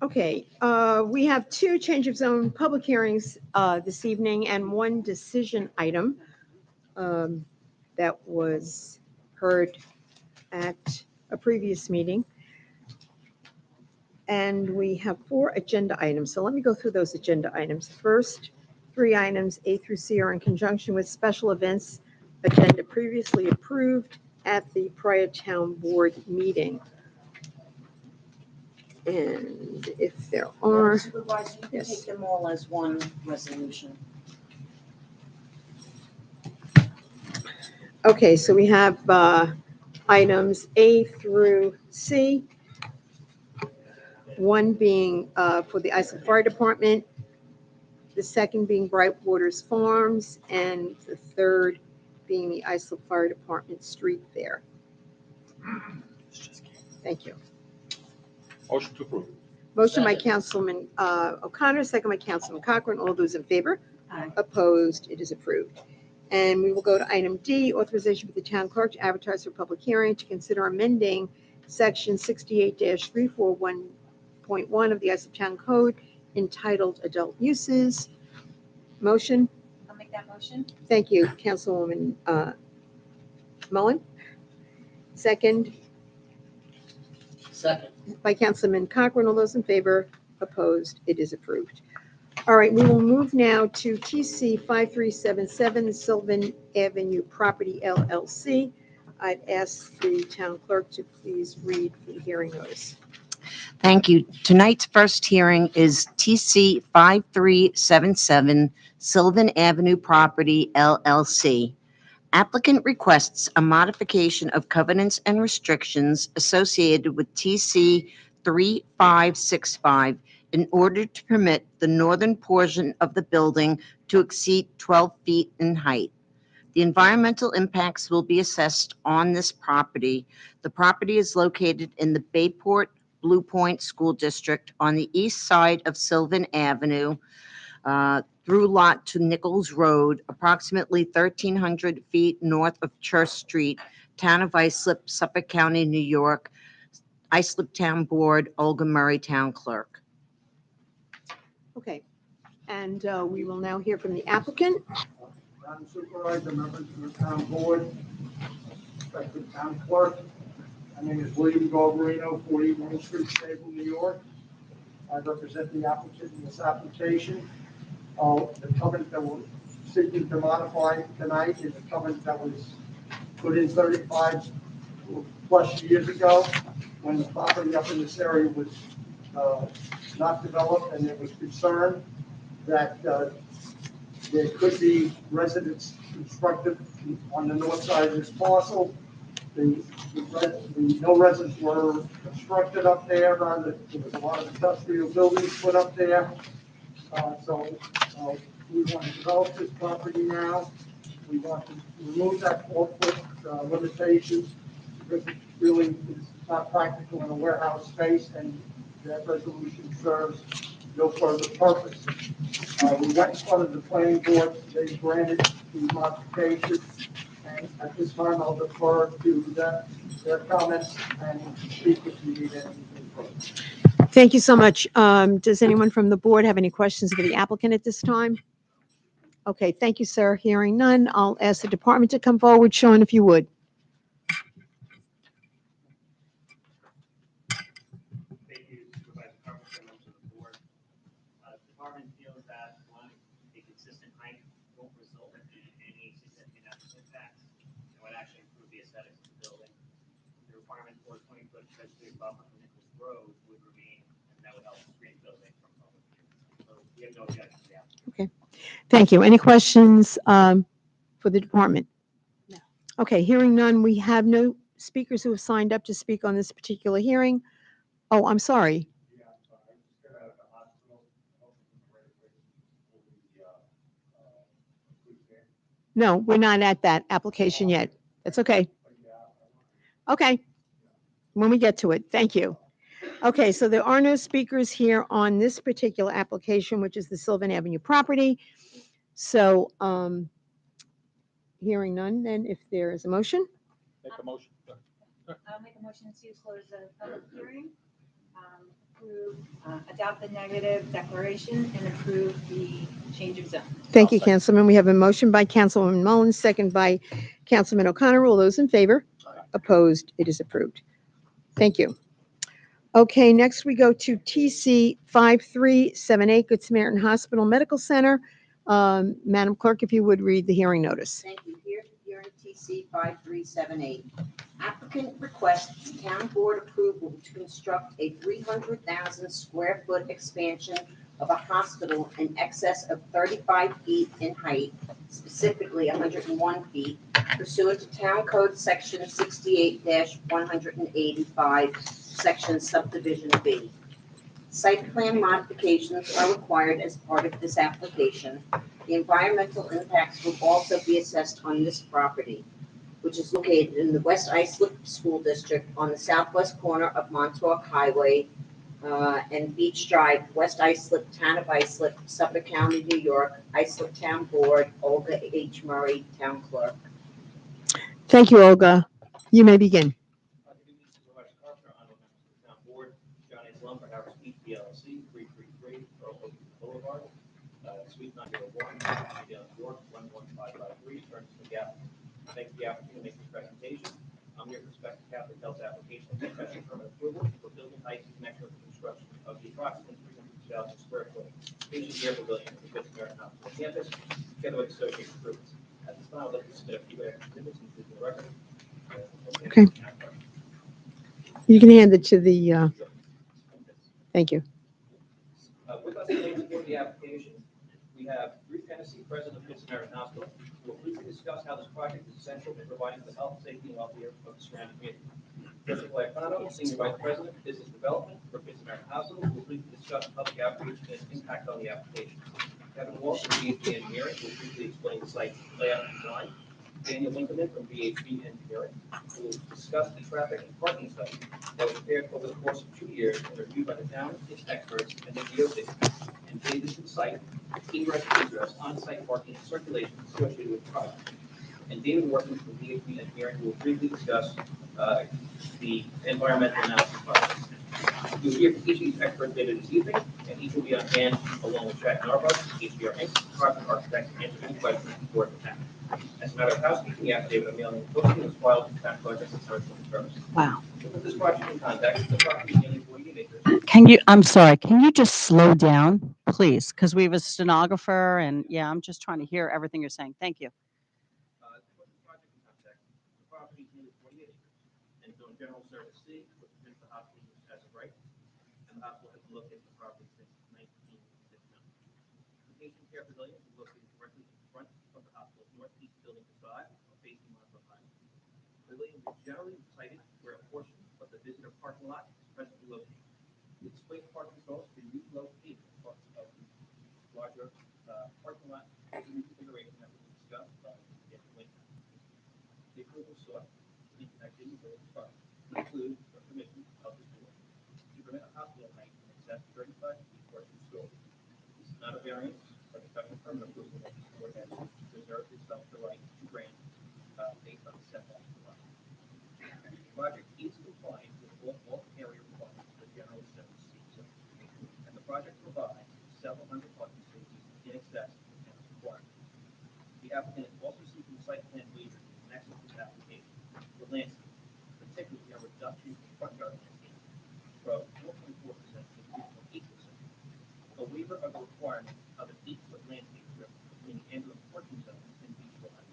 Okay, we have two change of zone public hearings this evening and one decision item that was heard at a previous meeting. And we have 4 agenda items. So let me go through those agenda items. First, 3 items, A through C, are in conjunction with special events agenda previously approved at the prior town board meeting. And if there are, Supervisor, you can yes. take them all as one resolution. Okay, so we have items A through C. One being for the Islip Fire Department, the second being Bright Waters Farms, and the third being the Islip Fire Department street fair. Thank you. Motion to approve. Motion by Councilman O'Connor, second by Councilman Cochran. All those in favor? Aye. Opposed? It is approved. And we will go to item D, authorization for the town clerk to advertise for public hearing to consider amending section 68-341.1 of the Islip Town Code entitled Adult Uses. Motion? I'll make that motion. Thank you, Councilwoman Mullen. Second Second. by Councilman Cochran. All those in favor? Opposed? It is approved. All right, we will move now to TC 5377 Sylvan Avenue Property LLC. I'd ask the town clerk to please read the hearing notice. Thank you. Tonight's first hearing is TC 5377 Sylvan Avenue Property LLC. Applicant requests a modification of covenants and restrictions associated with TC 3565 in order to permit the northern portion of the building to exceed 12 feet in height. The environmental impacts will be assessed on this property. The property is located in the Bayport Blue Point School District on the east side of Sylvan Avenue, through lot to Nichols Road, approximately 1,300 feet north of Church Street, Town of Islip, Suffolk County, New York. Islip Town Board, Olga Murray, Town Clerk. Okay, and we will now hear from the applicant. Madam Supervisor, members of the town board, respected town clerk. My name is William Galvarino, 40 Main Street, Stable, New York. I represent the applicant in this application. The covenant that we're seeking to modify tonight is a covenant that was put in 35 plus years ago when the property up in this area was not developed, and there was concern that there could be residents constructed on the north side of this parcel. No residents were constructed up there. There was a lot of industrial buildings put up there. So we want to develop this property now. We want to remove that 4-foot limitation because it really is not practical in a warehouse space, and that resolution serves no further purpose. We went in front of the planning board. They granted the modification, and at this time I'll defer to their comments and speak if you need anything further. Thank you so much. Does anyone from the board have any questions for the applicant at this time? Okay, thank you, sir. Hearing none, I'll ask the department to come forward. Sean, if you would. Thank you, Supervisor Carpenter, members of the board. The department feels that, one, a consistent height won't result in any significant adverse impacts and would actually improve the aesthetics of the building. The requirement for a 20-foot pedestrian buffer from Nichols Road would remain, and that would help screen the building from public view. So we have no objection to the applicant. Okay, thank you. Any questions for the department? No. Okay, hearing none, we have no speakers who have signed up to speak on this particular hearing. Oh, I'm sorry. No, we're not at that application yet. That's okay. Okay, when we get to it. Thank you. Okay, so there are no speakers here on this particular application, which is the Sylvan Avenue property. So, hearing none, then if there is a motion, Make a motion. I'll make a motion to close the public hearing. Adopt the negative declaration and approve the change of zone. Thank you, Councilman. We have a motion by Councilwoman Mullins, second by Councilman O'Connor. All those in favor? Opposed? It is approved. Thank you. Okay, next we go to TC 5378, Good Samaritan Hospital Medical Center. Madam Clerk, if you would read the hearing notice. Thank you. Here in TC 5378. Applicant requests town board approval to construct a 300,000 square foot expansion of a hospital in excess of 35 feet in height, specifically 101 feet, pursuant to Town Code Section 68-185, Section Subdivision B. Site plan modifications are required as part of this application. The environmental impacts will also be assessed on this property, which is located in the West Islip School District on the southwest corner of Montauk Highway and Beach Drive, West Islip, Town of Islip, Suffolk County, New York, Islip Town Board, Olga H. Murray, Town Clerk. Thank you, Olga. You may begin. Good evening, Supervisor Carpenter, honorable members of the town board, John H. Lumber, Harris Beach, PLC, 333 Earl Oak Boulevard, Suite 901, Pavilion, New York, 11553, Ernest McGaffey. Thank the applicant to make this presentation. I'm here to respect the Catholic Health application for special permit approval for building height in connection with the construction of the approximately 300,000 square foot patient care pavilion at the Good Samaritan Hospital campus, together with associated improvements. At this time, I'd like to submit a few exhibits including the record. Okay. You can hand it to the, thank you. With us today for the application, we have Ruth Hennessy, President of Good Samaritan Hospital, who will briefly discuss how this project is essential in providing the health, safety, and welfare of the surrounding community. Joseph Iacono, Senior Vice President, Business Development for Good Samaritan Hospital, will briefly discuss public outreach and its impact on the application. Kevin Walsh from VHB Engineering will briefly explain the site layout and design. Daniel Lincoln from VHB Engineering will discuss the traffic and parking study that was prepared over the course of 2 years and reviewed by the town, its experts, and the DOT. And David to the site, ingress and egress, on-site parking and circulation associated with the project. And David Workman from VHB Engineering will briefly discuss the environmental analysis process. You'll hear from each of these experts later this evening, and each will be on hand along with Chad Narbuck, HBR Inc., project architect, and any questions before the town. As a matter of housekeeping, the affidavit of mailing posting was filed with the town clerk as the first. Wow. To put this project in context, the property is nearly 48 acres. I'm sorry, can you just slow down, please? Because we have a stenographer and yeah, I'm just trying to hear everything you're saying. Thank you. To put this project in context, the property is nearly 48 acres and is on general service C, which is the hospital use as of right. And the hospital has been located in the property since 1969. The patient care pavilion is located directly in front of the hospital's northeast building facade, facing Montauk Highway. The pavilion is generally sited where a portion of the visitor parking lot is presently located. The display parking stalls can be relocated as part of the larger parking lot reconfiguration that was discussed by the Lincoln. The approval sought in connection with the project include the permission of the board to permit a hospital height in excess of 35 feet for 2 stories. This is not a variance, but a special permit approval that the board has reserved itself the right to grant based on the setback provided. The project is compliant with all area requirements for the general service C zone, and the project provides several hundred parking spaces in excess of the town's requirements. The applicant is also seeking site plan waivers in connection with this application for landscape, particularly a reduction in front yard landscape from 4.4% to 3.8%. A waiver of the requirement of an 8-foot landscape strip between the ambulance parking zone and beach line,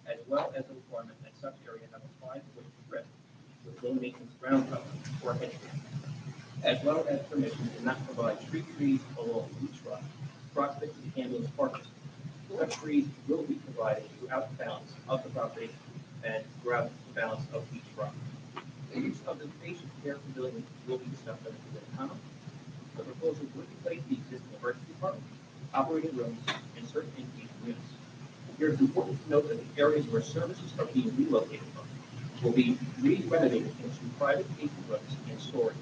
as well as the requirement that such area have a 5-foot strip with low maintenance ground cover or hedge, as well as permission to not provide street trees along beach line proximate to the ambulance parking. Such trees will be provided throughout the balance of the property and throughout the balance of beach front. The use of the patient care pavilion will be discussed by the economy. The proposal would replace the existing emergency department, operating rooms, and certain inpatient units. Here it's important to note that the areas where services are being relocated from will be re-renovated into private patient rooms and storage.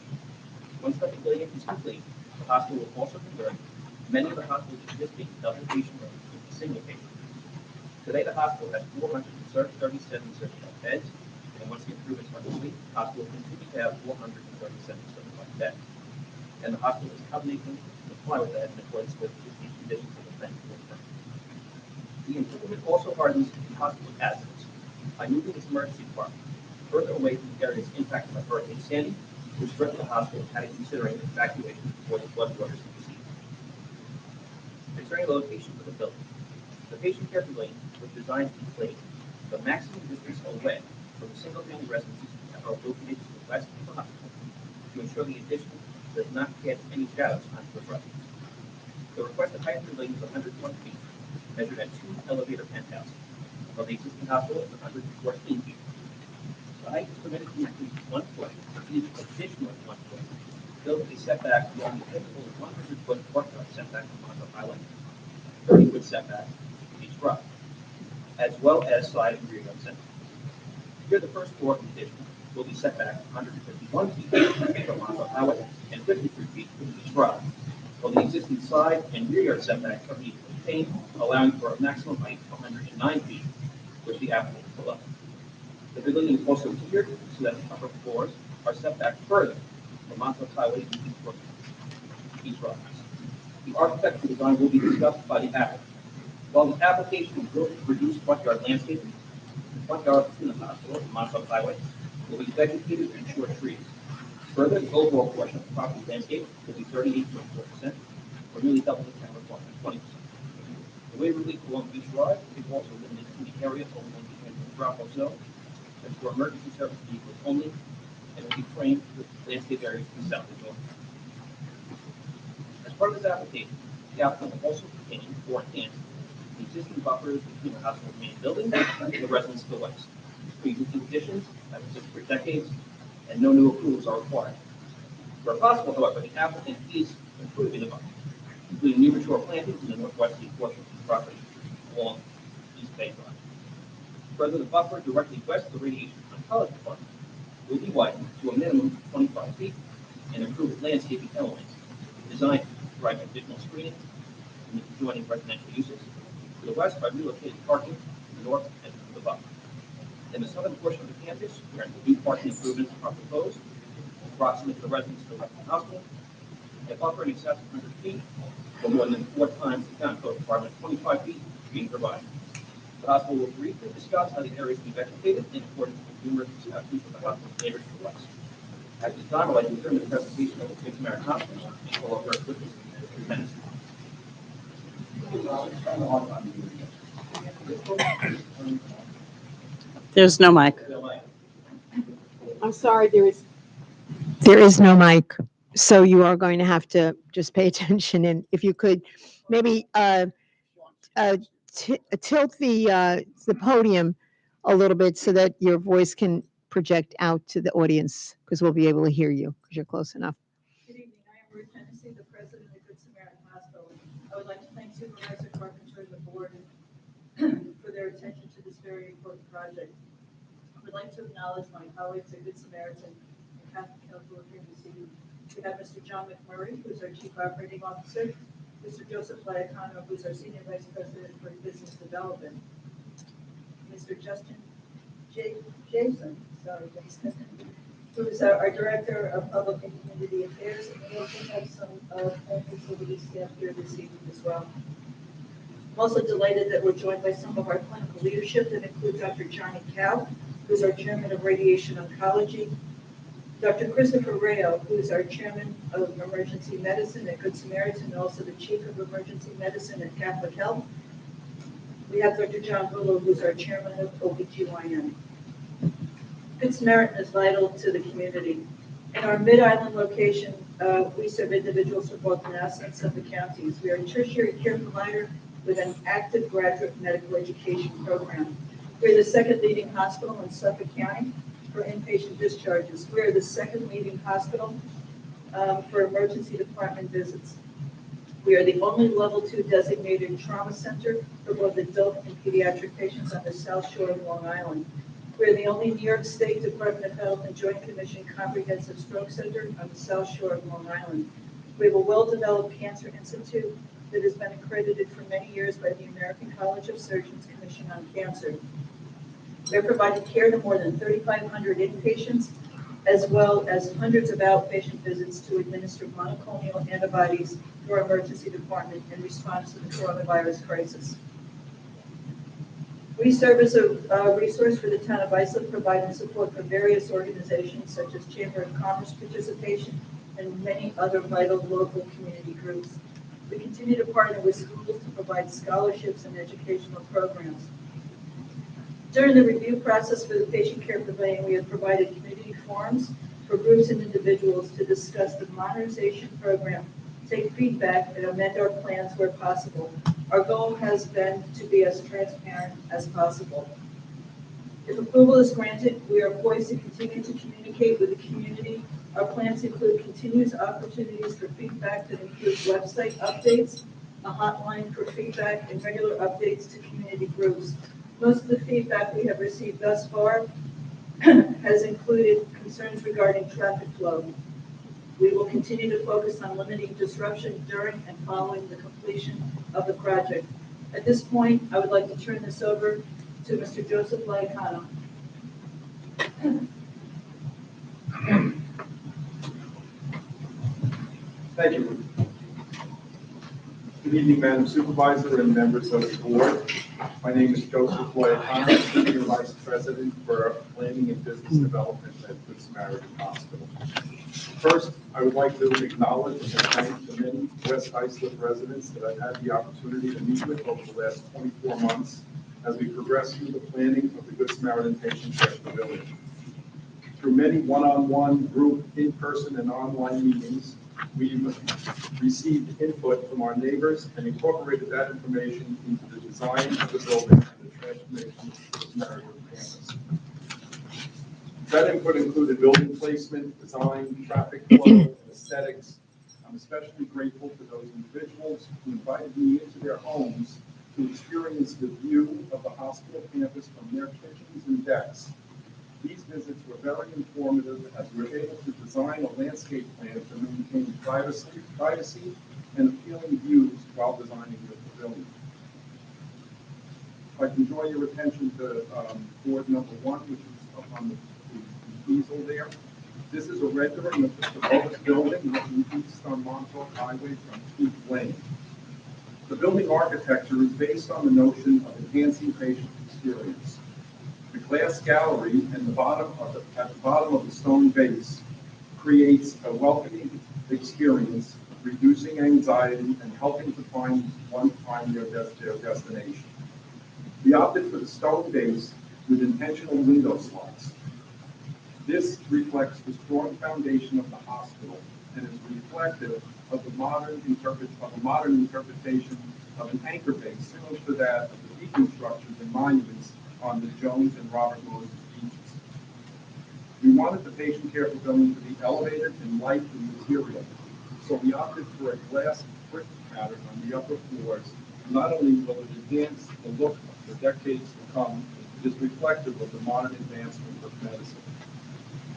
Once the pavilion is complete, the hospital will also convert many of the hospital's existing double patient rooms into single patient rooms. Today, the hospital has 437 certified beds, and once the improvements are complete, the hospital will continue to have 437 certified beds. and the hospital is obligated to comply with that in accordance with the conditions of the plan. The improvement also hardens the hospital assets by moving its emergency department further away from the areas impacted by Hurricane Sandy, which threatened the hospital had it considering evacuation before the floodwaters receded. Concerning the location of the building, the patient care pavilion was designed to be placed the maximum distance away from the single-family residences that are located to the west of the hospital to ensure the addition does not cast any shadows onto the front. The requested height of the pavilion is 120 feet, measured at 2 elevator penthouses, while the existing hospital is 114 feet. The height is permitted to increase 1 foot for each additional 1 foot, built a setback beyond the typical 100-foot courtyard setback from Montauk Highway, 30-foot setback from each road, as well as side and rear yard setbacks. Here, the first floor of the addition will be set back 151 feet from Montauk Highway and 53 feet from each road, while the existing side and rear yard setbacks are equally maintained, allowing for a maximum height of 109 feet, which the applicant is below. The pavilion is also tiered so that the upper floors are set back further from Montauk Highway and each road. The architectural design will be discussed by the applicant. While the application will reduce front yard landscaping, the front yard between the hospital and Montauk Highway will be vegetated and short trees. Further, the overall portion of the property landscape will be 38.4%, or nearly double the town requirement, 20%. The waiver relief along Beach Drive is also limited to the area along the end of the drop-off zone, and for emergency service vehicles only, and will be framed with landscape areas to the south and north. As part of this application, the applicant will also retain or enhance the existing buffers between the hospital's main building and the residents to the west. Pre-existing conditions have existed for decades, and no new approvals are required. Where possible, however, the applicant is improving the buffer, including new mature plantings in the northwesterly portion of the property along East Bay Drive. Further, the buffer directly west of the radiation oncology department will be widened to a minimum of 25 feet and improved landscaping elements designed to provide additional screening from the adjoining residential uses. To the west, by relocating parking to the north end of the buffer. In the southern portion of the campus, where new parking improvements are proposed, approximately to the residents of the western hospital, a buffer in excess of 100 feet, or more than 4 times the town code requirement of 25 feet, being provided. The hospital will briefly discuss how the area is to be vegetated in accordance with numerous discussions with the hospital's neighbors to the west. At this time, I'd like to adjourn the presentation of the Good Samaritan Hospital and call up our witness, Mr. Dennis. There's no mic. I'm sorry, there is no mic, so you are going to have to just pay attention, and if you could, maybe tilt the podium a little bit so that your voice can project out to the audience, because we'll be able to hear you, because you're close enough. Good evening. I am Ruth Hennessy, the president of Good Samaritan Hospital. I would like to thank Supervisor Carpenter and the board for their attention to this very important project. I would like to acknowledge my colleagues at Good Samaritan and Catholic Health who are here this evening. We have Mr. John McMurray, who is our Chief Operating Officer, Mr. Joseph Liacano, who is our Senior Vice President for Business Development, Mr. Justin Jason, who is our Director of Public and Community Affairs, and we also have some home facility staff here this evening as well. I'm also delighted that we're joined by some of our clinical leadership that include Dr. Johnny Cow, who's our Chairman of Radiation Oncology, Dr. Christopher Rayo, who is our Chairman of Emergency Medicine at Good Samaritan, and also the Chief of Emergency Medicine at Catholic Health. We have Dr. John Hullo, who's our Chairman of OBGYN. Good Samaritan is vital to the community. In our Mid-Island location, we serve individuals from both Nassau and Suffolk counties. We are a tertiary care provider with an active graduate medical education program. We're the second leading hospital in Suffolk County for inpatient discharges. We're the second leading hospital for emergency department visits. We are the only level 2 designated trauma center for both adult and pediatric patients on the South Shore of Long Island. We're the only New York State Department of Health and Joint Commission comprehensive stroke center on the South Shore of Long Island. We have a well-developed cancer institute that has been accredited for many years by the American College of Surgeons Commission on Cancer. We have provided care to more than 3,500 inpatients as well as hundreds of outpatient visits to administer monoclonal antibodies to our emergency department in response to the coronavirus crisis. We serve as a resource for the town of Islip, providing support for various organizations such as Chamber of Commerce participation and many other vital local community groups. We continue to partner with schools to provide scholarships and educational programs. During the review process for the Patient Care Pavilion, we have provided community forums for groups and individuals to discuss the modernization program, take feedback, and amend our plans where possible. Our goal has been to be as transparent as possible. If approval is granted, we are poised to continue to communicate with the community. Our plans include continuous opportunities for feedback that include website updates, a hotline for feedback, and regular updates to community groups. Most of the feedback we have received thus far has included concerns regarding traffic flow. We will continue to focus on limiting disruption during and following the completion of the project. At this point, I would like to turn this over to Mr. Joseph Liacano. Thank you. Good evening, Madam Supervisor and members of the board. My name is Joseph Liacano, Senior Vice President for Planning and Business Development at Good Samaritan Hospital. First, I would like to acknowledge and thank the many West Islip residents that I've had the opportunity to meet with over the last 24 months as we progress through the planning of the Good Samaritan Patient Care Pavilion. Through many one-on-one, group, in-person, and online meetings, we've received input from our neighbors and incorporated that information into the design of the building and the transformation of the Samaritan campus. That input included building placement, design, traffic flow, and aesthetics. I'm especially grateful to those individuals who invited me into their homes to experience the view of the hospital campus from their kitchens and decks. These visits were very informative as we were able to design a landscape plan to maintain privacy and appealing views while designing the pavilion. If I can draw your attention to board number 1, which is up on the easel there. This is a rendering of the proposed building looking east on Montauk Highway from Keith Lane. The building architecture is based on the notion of enhancing patient experience. The glass gallery at the bottom of the stone base creates a welcoming experience, reducing anxiety and helping to find their destination. We opted for the stone base with intentional window slots. This reflects the strong foundation of the hospital and is reflective of the modern interpretation of an anchor base similar to that of the beacon structures and monuments on the Jones and Robert Moses beaches. We wanted the patient care pavilion to be elevated and light in material, so we opted for a glass brick pattern on the upper floors. Not only will it enhance the look for decades to come, it is reflective of the modern advancement of medicine.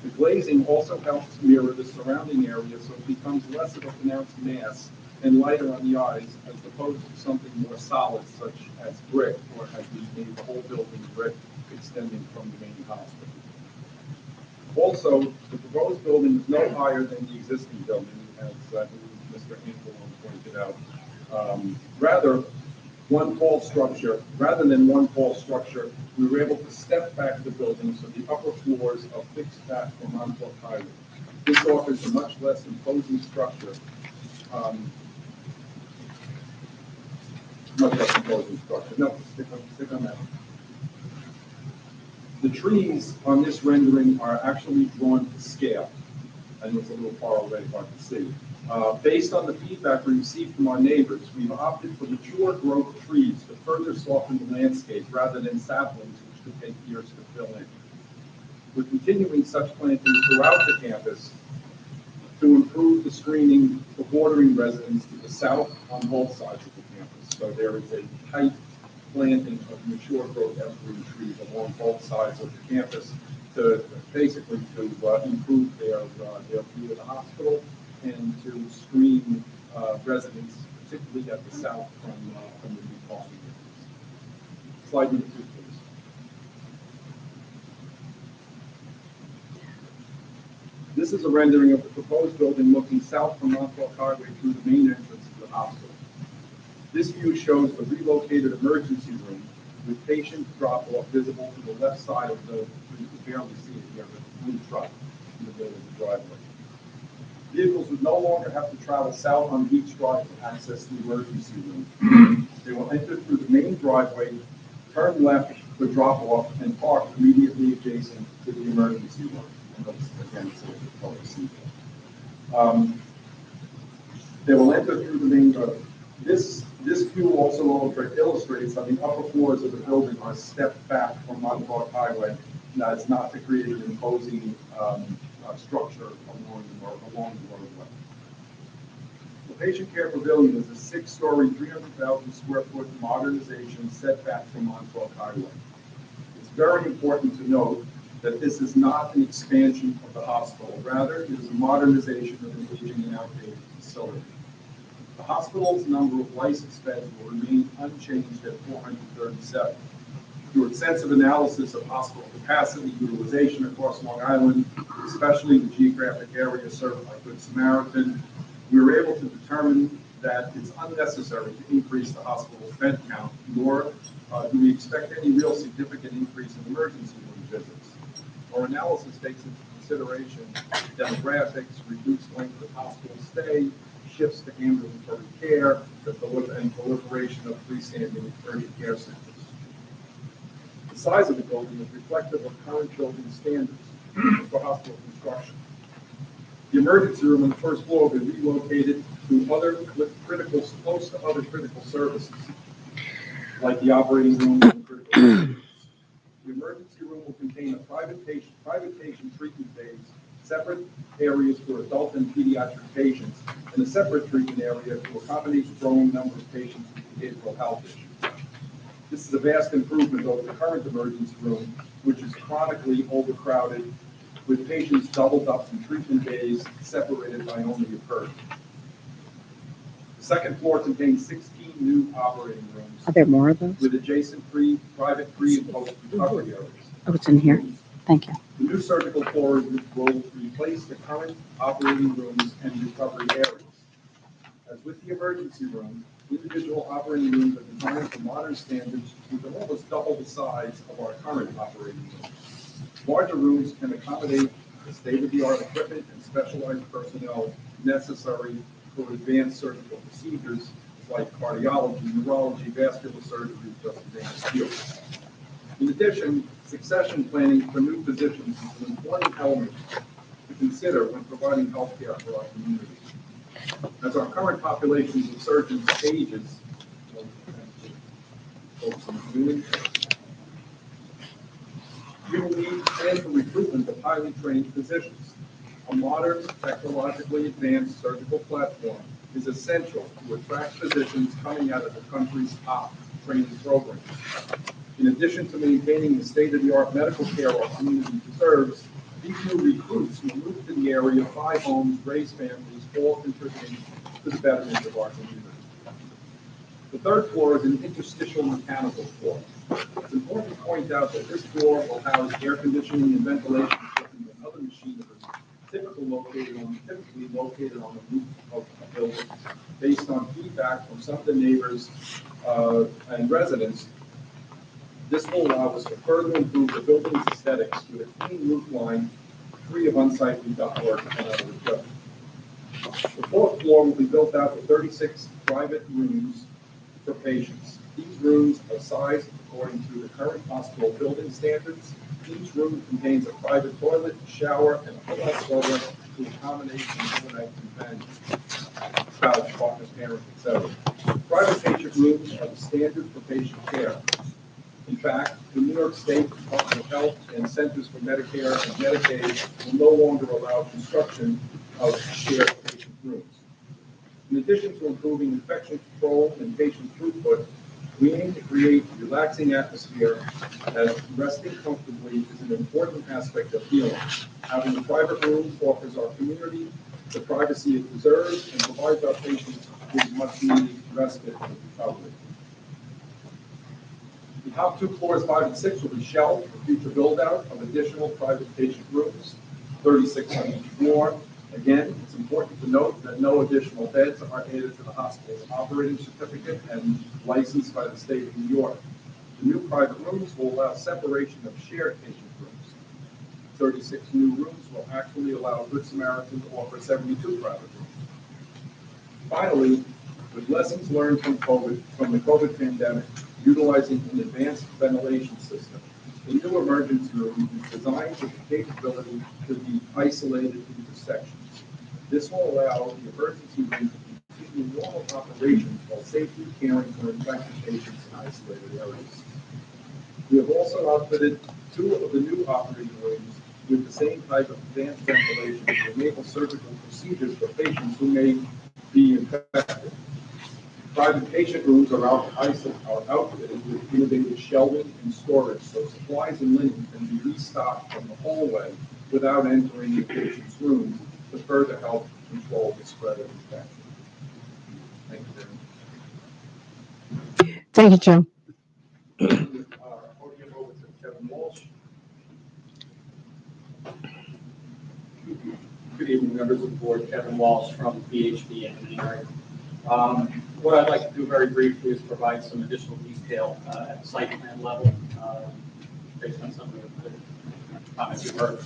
The glazing also helps mirror the surrounding area so it becomes less of a pronounced mass and lighter on the eyes as opposed to something more solid such as brick, or as we made the whole building brick extending from the main hospital. Also, the proposed building is no higher than the existing building, as Mr. Hinkle pointed out. Rather than one tall structure, we were able to step back the building so the upper floors are fixed back from Montauk Highway. This offers a much less imposing structure. No, stick on that. The trees on this rendering are actually drawn to scale. I know it's a little far away, hard to see. Based on the feedback we received from our neighbors, we've opted for mature growth trees to further soften the landscape rather than saplings, which could take years to fill in. We're continuing such plantings throughout the campus to improve the screening for bordering residents to the south on both sides of the campus. So there is a tight planting of mature growth evergreen trees along both sides of the campus to basically improve their view of the hospital and to screen residents, particularly at the south from the new parking areas. Slide number 2, please. This is a rendering of the proposed building looking south from Montauk Highway through the main entrance of the hospital. This view shows the relocated emergency room with patient drop-off visible to the left side of the, you can barely see it here, the blue truck in the middle of the driveway. Vehicles would no longer have to travel south on Beach Drive to access the emergency room. They will enter through the main driveway, turn left for drop-off, and park immediately adjacent to the emergency room. And those, again, it's a public seat. They will enter through the main driveway. This view also illustrates that the upper floors of the building are stepped back from Montauk Highway. That is not to create an imposing structure along the roadway. The patient care pavilion is a 6-story, 300,000 square foot modernization set back from Montauk Highway. It's very important to note that this is not an expansion of the hospital. Rather, it is a modernization of an aging and outdated facility. The hospital's number of licensed beds will remain unchanged at 437. Through extensive analysis of hospital capacity utilization across Long Island, especially the geographic area served by Good Samaritan, we were able to determine that it's unnecessary to increase the hospital's bed count, nor do we expect any real significant increase in emergency room visits. Our analysis takes into consideration demographics, reduced length of hospital stay, shifts to ambulatory care, and proliferation of freestanding urgent care centers. The size of the building is reflective of current building standards for hospital construction. The emergency room on the first floor will be relocated to other close to other critical services, like the operating room and critical services. The emergency room will contain a private patient treatment bays, separate areas for adult and pediatric patients, and a separate treatment area to accommodate the growing number of patients with behavioral health issues. This is a vast improvement over the current emergency room, which is chronically overcrowded, with patients doubled up in treatment bays separated by only a curtain. The second floor contains 16 new operating rooms. Are there more of those? With adjacent private pre and post recovery areas. Oh, it's in here. Thank you. The new surgical floor will replace the current operating rooms and recovery areas. As with the emergency room, individual operating rooms are designed for modern standards with almost double the size of our current operating rooms. Larger rooms can accommodate the state-of-the-art equipment and specialized personnel necessary for advanced surgical procedures like cardiology, neurology, vascular surgery, just to name a few. In addition, succession planning for new physicians is an important element to consider when providing health care for our community. As our current population of surgeons ages, we will need to plan for recruitment of highly trained physicians. A modern, technologically advanced surgical platform is essential to attract physicians coming out of the country's top training programs. In addition to maintaining the state-of-the-art medical care our community deserves, these new recruits will move to the area, buy homes, raise families, all contributing to the betterment of our community. The third floor is an interstitial mechanical floor. It's important to point out that this floor will house air conditioning and ventilation equipment and other machinery typically located on the roof of a building, based on feedback from some of the neighbors and residents. This will allow us to further improve the building's aesthetics with a clean roof line, free of unsightly ductwork and other equipment. The fourth floor will be built out with 36 private rooms for patients. These rooms are sized according to the current hospital building standards. Each room contains a private toilet, shower, and a pull-out toilet to accommodate an overnight companion, spouse, partner, parent, etc. Private patient rooms are the standard for patient care. In fact, the New York State Department of Health and Centers for Medicare and Medicaid will no longer allow construction of shared patient rooms. In addition to improving infection control and patient throughput, we aim to create a relaxing atmosphere as resting comfortably is an important aspect of healing. Having a private room offers our community the privacy it deserves and provides our patients with much needed respite and recovery. The top two floors, 5 and 6, will be shelved for future build-out of additional private patient rooms. 36 on each floor. Again, it's important to note that no additional beds are added to the hospital's operating certificate and licensed by the state of New York. The new private rooms will allow separation of shared patient rooms. 36 new rooms will actually allow Good Samaritan to offer 72 private rooms. Finally, with lessons learned from the COVID pandemic, utilizing an advanced ventilation system, the new emergency room is designed with the capability to be isolated into sections. This will allow the emergency room to continue normal operations while safely caring for infected patients in isolated areas. We have also outfitted 2 of the new operating rooms with the same type of advanced ventilation to enable surgical procedures for patients who may be infected. Private patient rooms are outfitted with innovative shelving and storage, so supplies and linen can be restocked from the hallway without entering the patient's rooms to further help control the spread of infection. Thank you very much. Thank you, Joe. Podium over to Kevin Walsh. Good evening, members of the board. Kevin Walsh from PhD Engineering. What I'd like to do very briefly is provide some additional detail at the site plan level, based on some of the comments you've heard.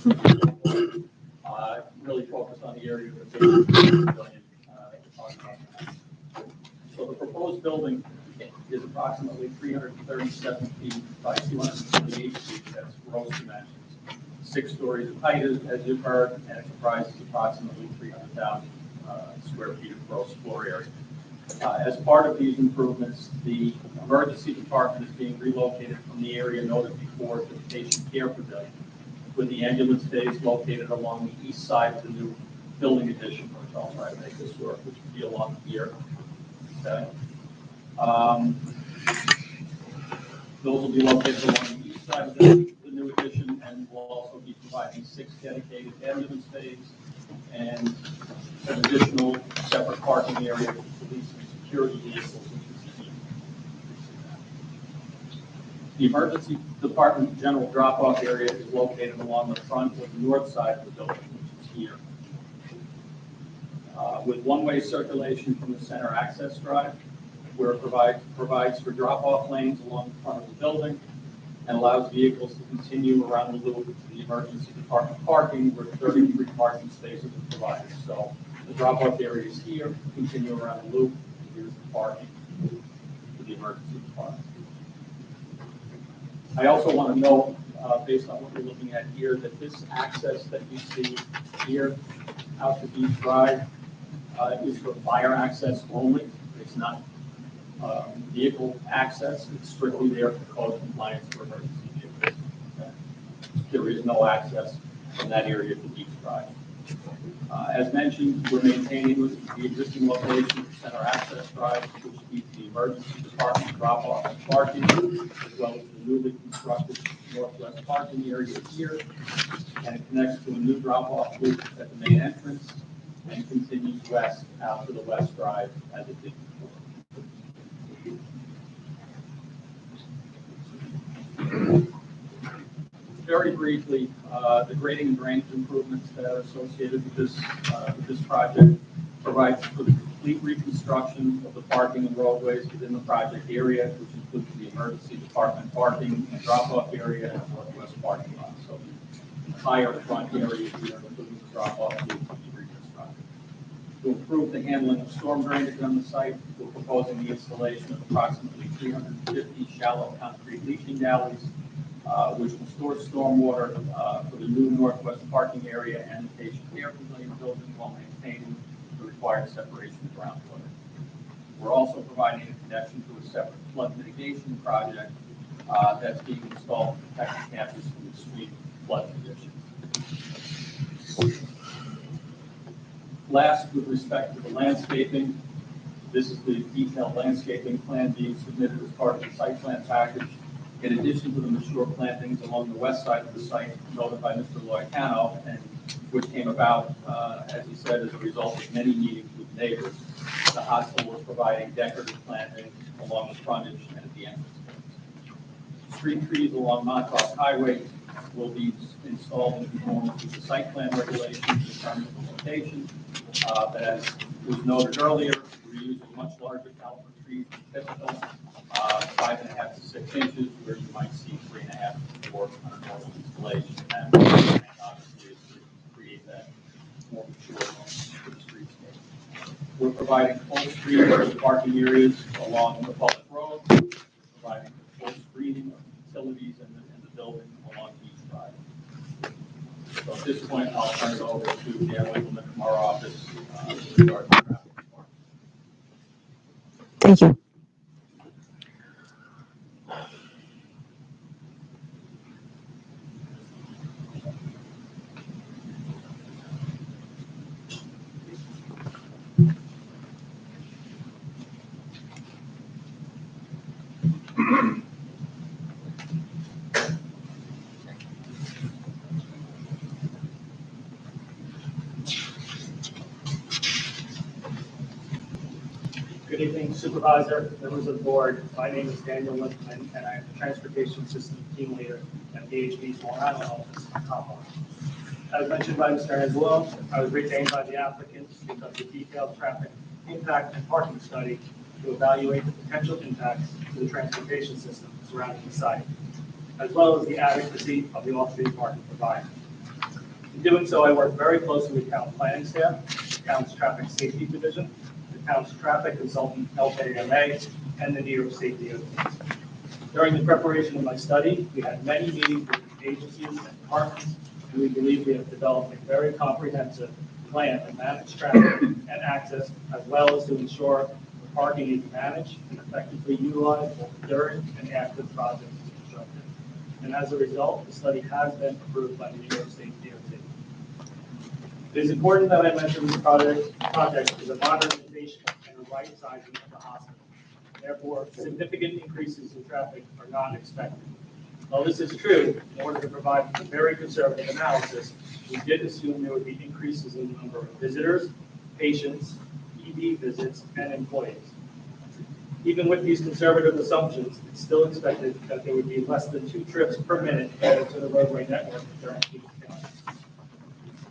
Really focused on the area of the pavilion that we're talking about. So the proposed building is approximately 337 feet by 228 feet. That's gross dimensions. 6 stories of height, as you've heard, and it comprises approximately 300,000 square feet of gross floor area. As part of these improvements, the emergency department is being relocated from the area noted before to the patient care pavilion, with the ambulance bays located along the east side of the new building addition, which I'll try to make this work, which will be along here. Okay. Those will be located along the east side of the new addition, and will also be providing 6 dedicated ambulance bays and an additional separate parking area for police and security vehicles, which is key. The emergency department general drop-off area is located along the front or the north side of the building, which is here. With one-way circulation from the center access drive, where it provides for drop-off lanes along the front of the building and allows vehicles to continue around the loop to the emergency department parking, where 33 parking spaces are provided. So the drop-off area is here, continue around the loop, and here's the parking for the emergency department. I also want to note, based on what we're looking at here, that this access that you see here out to Beach Drive is for fire access only. It's not vehicle access. It's strictly there for code compliance for emergency vehicles. Okay. There is no access from that area to Beach Drive. As mentioned, we're maintaining the existing location for center access drive, which keeps the emergency department drop-off and parking, as well as the newly constructed northwest parking area here, and it connects to a new drop-off loop at the main entrance and continues west out to the west drive as it did before. Very briefly, the grading and drainage improvements that are associated with this project provides for the complete reconstruction of the parking and roadways within the project area, which includes the emergency department parking and drop-off area and northwest parking lot. So the entire front area here, including the drop-off loop, will be reconstructed. To improve the handling of storm drainage on the site, we're proposing the installation of approximately 350 shallow concrete leaching galleys, which will store stormwater for the new northwest parking area and the patient care pavilion building while maintaining the required separation of groundwater. We're also providing a connection to a separate flood mitigation project that's being installed to protect the campus from extreme flood conditions. Last, with respect to the landscaping, this is the detailed landscaping plan being submitted as part of the site plan package. In addition to the mature plantings along the west side of the site noted by Mr. Lloyd, and which came about, as he said, as a result of many meetings with neighbors, the hospital is providing decorative plantings along the frontage and at the entrance points. Street trees along Montauk Highway will be installed in conformance with the site plan regulations determining the location. But as was noted earlier, we're using much larger caliber trees than typical, 5.5 to 6 inches, where you might see 3.5 to 4 on a normal installation. And obviously, is to create that more mature look to the streetscape. We're providing full street parking areas along the public roads, providing full screening of utilities in the building along each drive. So at this point, I'll turn it over to Dan Winkleman from our office with regard to traffic. Thank you. Good evening, Supervisor, members of the board. My name is Daniel Lippman, and I am the Transportation System Team Leader at DHB's Long Island office in Hopper. As mentioned by Mr. Angelo, I was retained by the applicants to conduct a detailed traffic impact and parking study to evaluate the potential impacts to the transportation system surrounding the site, as well as the adequacy of the off-street parking provided. In doing so, I worked very closely with town planning staff, the town's traffic safety division, the town's traffic consultant, LKMA, and the New York State DOT. During the preparation of my study, we had many meetings with agencies and departments, and we believe we have developed a very comprehensive plan to manage traffic and access, as well as to ensure the parking is managed and effectively utilized both during and after the project is constructed. And as a result, the study has been approved by the New York State DOT. It is important that I mention this project is a modernization and a right sizing of the hospital. Therefore, significant increases in traffic are not expected. While this is true, in order to provide a very conservative analysis, we did assume there would be increases in the number of visitors, patients, ED visits, and employees. Even with these conservative assumptions, it's still expected that there would be less than 2 trips per minute added to the roadway network during peak hours.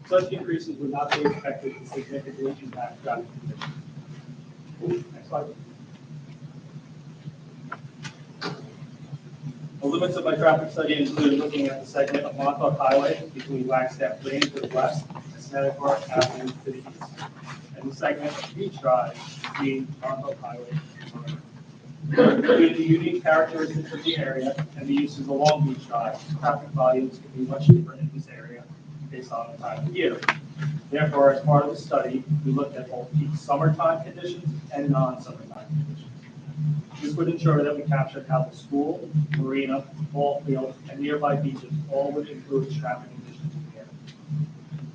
Such increases would not be expected to significantly impact traffic conditions. Next slide. The limits of my traffic study include looking at the segment of Montauk Highway between Wagstaff Lane to the west and Connecticut Avenue to the east, and the segment of Beach Drive between Montauk Highway and Portman. Due to the unique characteristics of the area and the uses along Beach Drive, traffic volumes can be much different in this area based on the time of year. Therefore, as part of the study, we looked at both peak summertime conditions and non-summertime conditions. This would ensure that we captured how the school, marina, ball field, and nearby beaches all would influence traffic conditions in the area.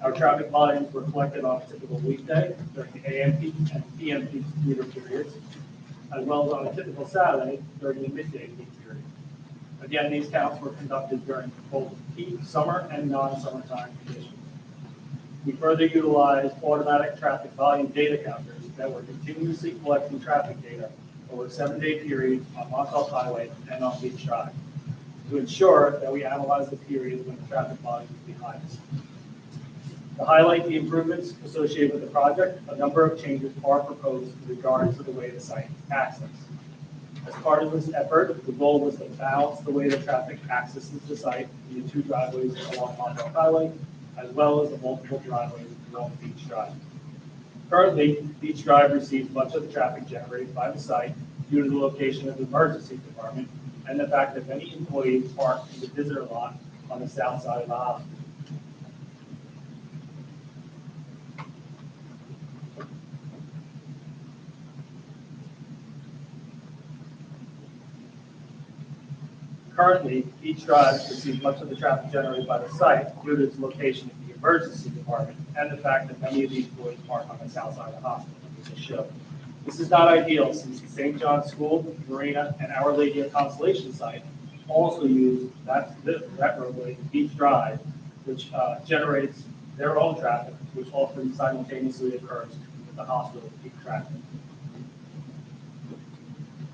Our traffic volumes were collected on a typical weekday during the AM peak and PM peak meter periods, as well as on a typical Saturday during the midday peak period. Again, these counts were conducted during both peak summer and non-summertime conditions. We further utilized automatic traffic volume data counters that were continuously collecting traffic data over a 7-day period on Montauk Highway and on Beach Drive to ensure that we analyze the period when the traffic volume is the highest. To highlight the improvements associated with the project, a number of changes are proposed in regards to the way the site is accessed. As part of this effort, the goal was to balance the way the traffic accesses the site in the 2 driveways along Montauk Highway, as well as the multiple driveways along Beach Drive. Currently, Beach Drive receives much of the traffic generated by the site due to the location of the emergency department and the fact that many employees park in the visitor lot on the south side of the hospital. Currently, Beach Drive receives much of the traffic generated by the site due to its location in the emergency department and the fact that many of the employees park on the south side of the hospital, as they show. This is not ideal since the St. John's School, Marina, and Our Lady of Consolation site also use that roadway, Beach Drive, which generates their own traffic, which often simultaneously occurs with the hospital peak traffic.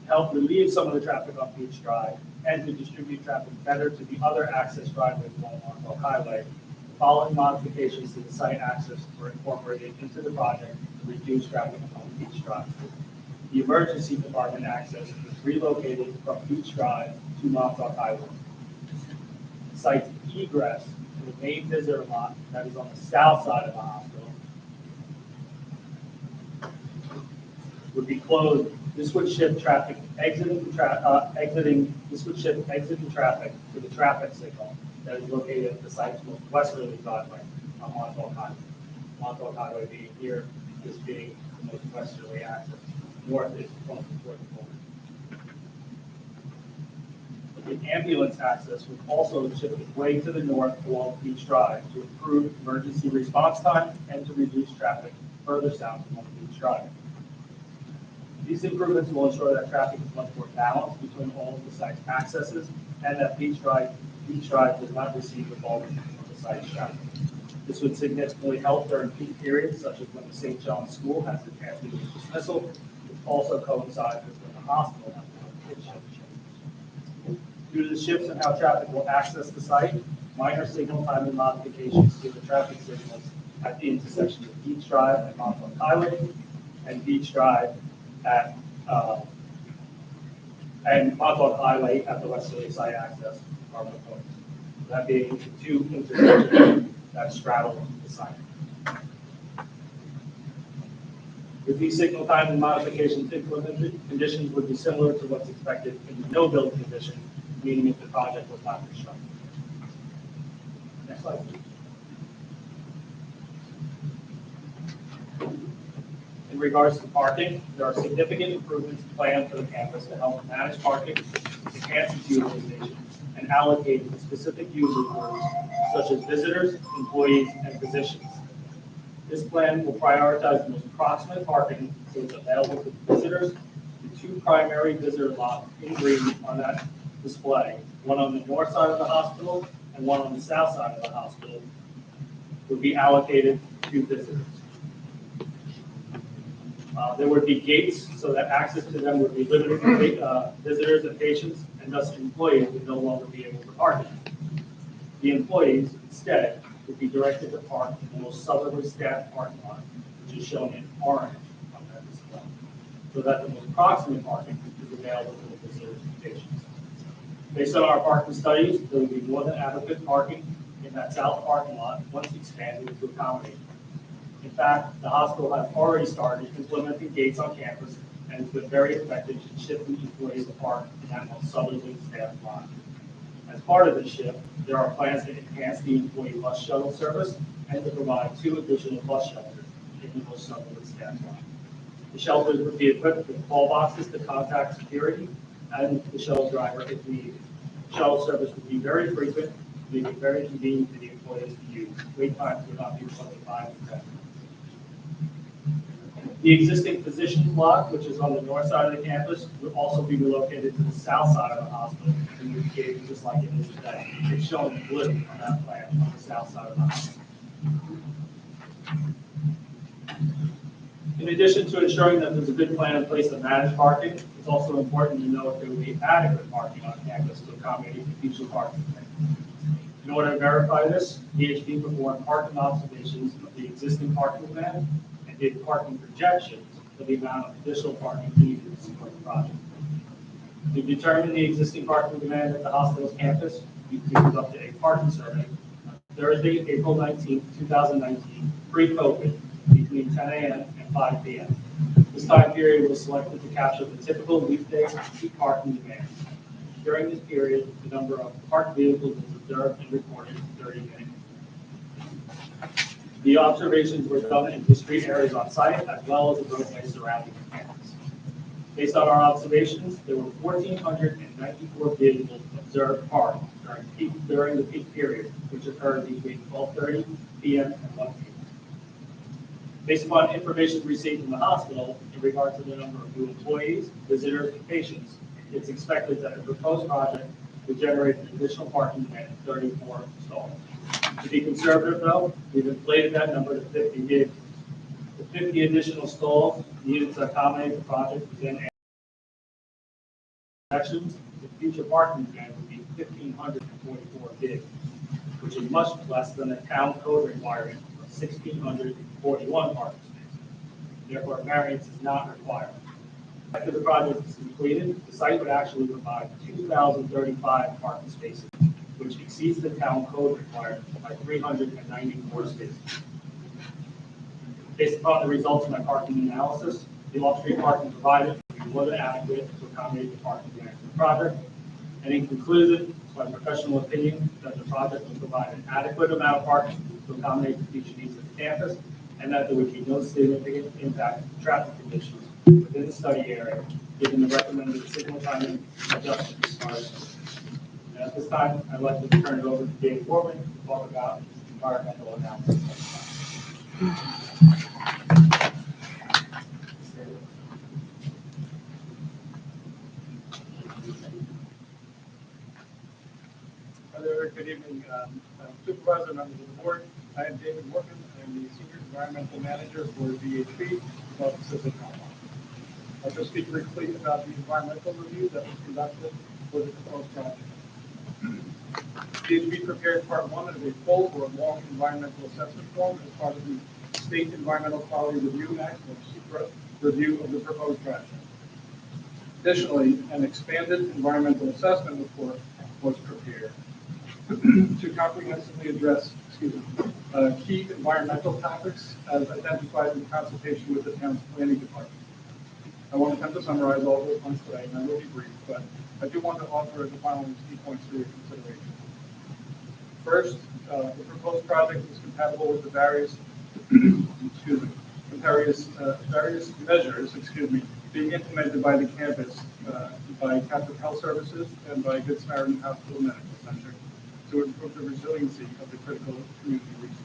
To help relieve some of the traffic on Beach Drive, and to distribute traffic better to the other access driveways along Montauk Highway. The following modifications to the site access were incorporated into the project to reduce traffic on Beach Drive. The emergency department access was relocated from Beach Drive to Montauk Highway. Site egress to the main visitor lot that is on the south side of the hospital would be closed. This would shift traffic this would shift exiting traffic to the traffic signal that is located at the site's most westerly driveway on Montauk Highway. Montauk Highway being here, this being the most westerly access. North is from Floyd. The ambulance access would also shift way to the north along Beach Drive to improve emergency response time and to reduce traffic further south along Beach Drive. These improvements will ensure that traffic is much more balanced between all of the site's accesses and that Beach Drive does not receive the bulk of the site's traffic. This would significantly help during peak periods, such as when the St. John's School has its afternoon dismissal, which also coincides with when the hospital has its shift. Due to the shifts in how traffic will access the site, minor signal timing modifications to the traffic signals at the intersection of Beach Drive and Montauk Highway and Beach Drive and Montauk Highway at the westerly site access are proposed. That being the two intersections that straddle the site. With these signal timing modifications implemented, conditions would be similar to what's expected in the no-build condition, meaning if the project was not constructed. Next slide, please. In regards to parking, there are significant improvements planned for the campus to help manage parking, enhance its utilization, and allocate to specific user groups such as visitors, employees, and physicians. This plan will prioritize the most proximate parking so it's available to visitors. The two primary visitor lots in green on that display, one on the north side of the hospital and one on the south side of the hospital, would be allocated to visitors. There would be gates so that access to them would be limited to visitors and patients, and thus employees would no longer be able to park. The employees, instead, would be directed to park in the most southerly staffed parking lot, which is shown in orange on that display, so that the most proximate parking is available to the visitors and patients. Based on our parking studies, there will be more than adequate parking in that south parking lot once expanded to accommodate. In fact, the hospital has already started implementing gates on campus and has been very effective in shifting employees to park in that most southerly staffed lot. As part of this shift, there are plans to enhance the employee bus shuttle service and to provide 2 additional bus shelters in the most southerly staffed lot. The shelters would be equipped with call boxes to contact security and the shuttle driver if needed. Shuttle service would be very frequent, making it very convenient for the employees to use. Wait times would not be more than 5 to 10 minutes. The existing physicians block, which is on the north side of the campus, would also be relocated to the south side of the hospital and would be just like it is today. It's shown in blue on that plan on the south side of the hospital. In addition to ensuring that there's a good plan in place to manage parking, it's also important to know if there will be adequate parking on campus to accommodate the future parking plan. In order to verify this, DHP performed parking observations of the existing parking plan and did parking projections for the amount of additional parking needed to support the project. To determine the existing parking demand at the hospital's campus, we conducted a parking survey on Thursday, April 19, 2019, pre-COVID, between 10 a.m. and 5 p.m. This time period was selected to capture the typical weekday peak parking demand. During this period, the number of parked vehicles was observed and reported 30 minutes. The observations were done in discrete areas on site as well as the roadways surrounding the campus. Based on our observations, there were 1,494 vehicles observed parked during the peak period, which occurred between 12:30 p.m. and 1 p.m. Based upon information received from the hospital in regard to the number of new employees, visitors, and patients, it's expected that the proposed project would generate an additional parking demand of 34 stalls. To be conservative, though, we've inflated that number to 50 vehicles. The 50 additional stalls needed to accommodate the project within Sections, the future parking plan would be 1,544 vehicles, which is much less than the town code requirement of 1,641 parking spaces. Therefore, a variance is not required. After the project is completed, the site would actually provide 2,035 parking spaces, which exceeds the town code requirement by 394 spaces. Based upon the results of my parking analysis, the off-street parking provided will be more than adequate to accommodate the parking demand for the project. And in conclusion, it's my professional opinion that the project will provide an adequate amount of parking to accommodate the future needs of the campus, and that there would be no significant impact to traffic conditions within the study area, given the recommended signal timing adjustments. And at this time, I'd like to turn it over to Dave Portman to talk about environmental analysis. Hi there, good evening, Supervisor, members of the board. I am David Morgan. I'm the Senior Environmental Manager for VHB, Gulf Pacific Compound. I'll just speak briefly about the environmental review that was conducted for the proposed project. VHB prepared part one of a full or long environmental assessment form as part of the State Environmental Quality Review Act, or SECRA, review of the proposed project. Additionally, an expanded environmental assessment report was prepared to comprehensively address key environmental topics as identified in consultation with the town's planning department. I won't attempt to summarize all those points today, and I will be brief, but I do want to offer the following key points for your consideration. First, the proposed project is compatible with the various measures, being implemented by the campus, by Catholic Health Services and by Good Samaritan Hospital Medical Center to improve the resiliency of the critical community resources.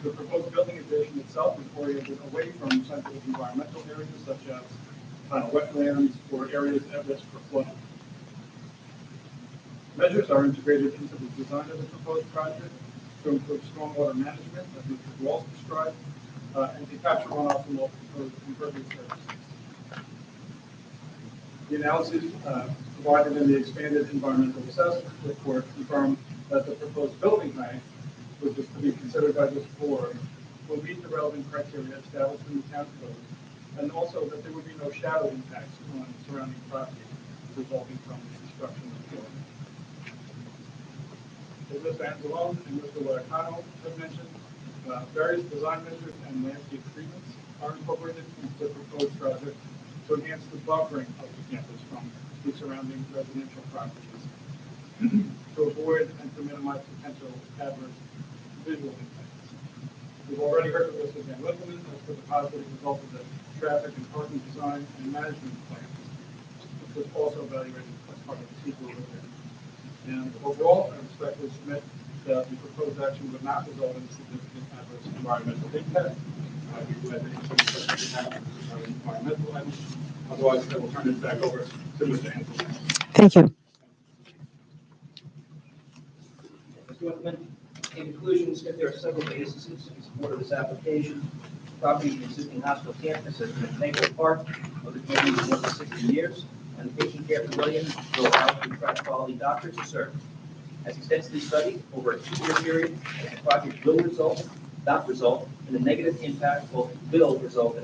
The proposed building addition itself is oriented away from sensitive environmental areas such as wetlands or areas at risk for flooding. Measures are integrated into the design of the proposed project to include stormwater management, as Mr. Walsh described, and to capture runoff from all proposed impervious surfaces. The analysis provided in the expanded environmental assessment report confirmed that the proposed building height, which is to be considered by this board, will meet the relevant criteria established in the town code, and also that there would be no shadow impacts on surrounding property resulting from the construction of the building. As Ms. Anzalone and Mr. Laricano have mentioned, various design measures and landscape treatments are incorporated into the proposed project to enhance the buffering of the campus from the surrounding residential properties to avoid and to minimize potential adverse visual impacts. We've already heard from Mr. Van Winkleman as to the positive result of the traffic and parking design and management plan, which was also evaluated as part of the SEQA review. And overall, I respectfully submit that the proposed action would not result in significant adverse environmental impact. We would have any questions about environmental items. Otherwise, I will turn it back over to Mr. Anthony. Thank you. Mr. Whitman, in conclusion, there are several bases in support of this application. Property of the existing hospital campus has been an integral part of the community for more than 60 years, and the patient care pavilion will allow to attract quality doctors to serve. As extensively studied over a 2-year period, the project will not result in a negative impact, or will result in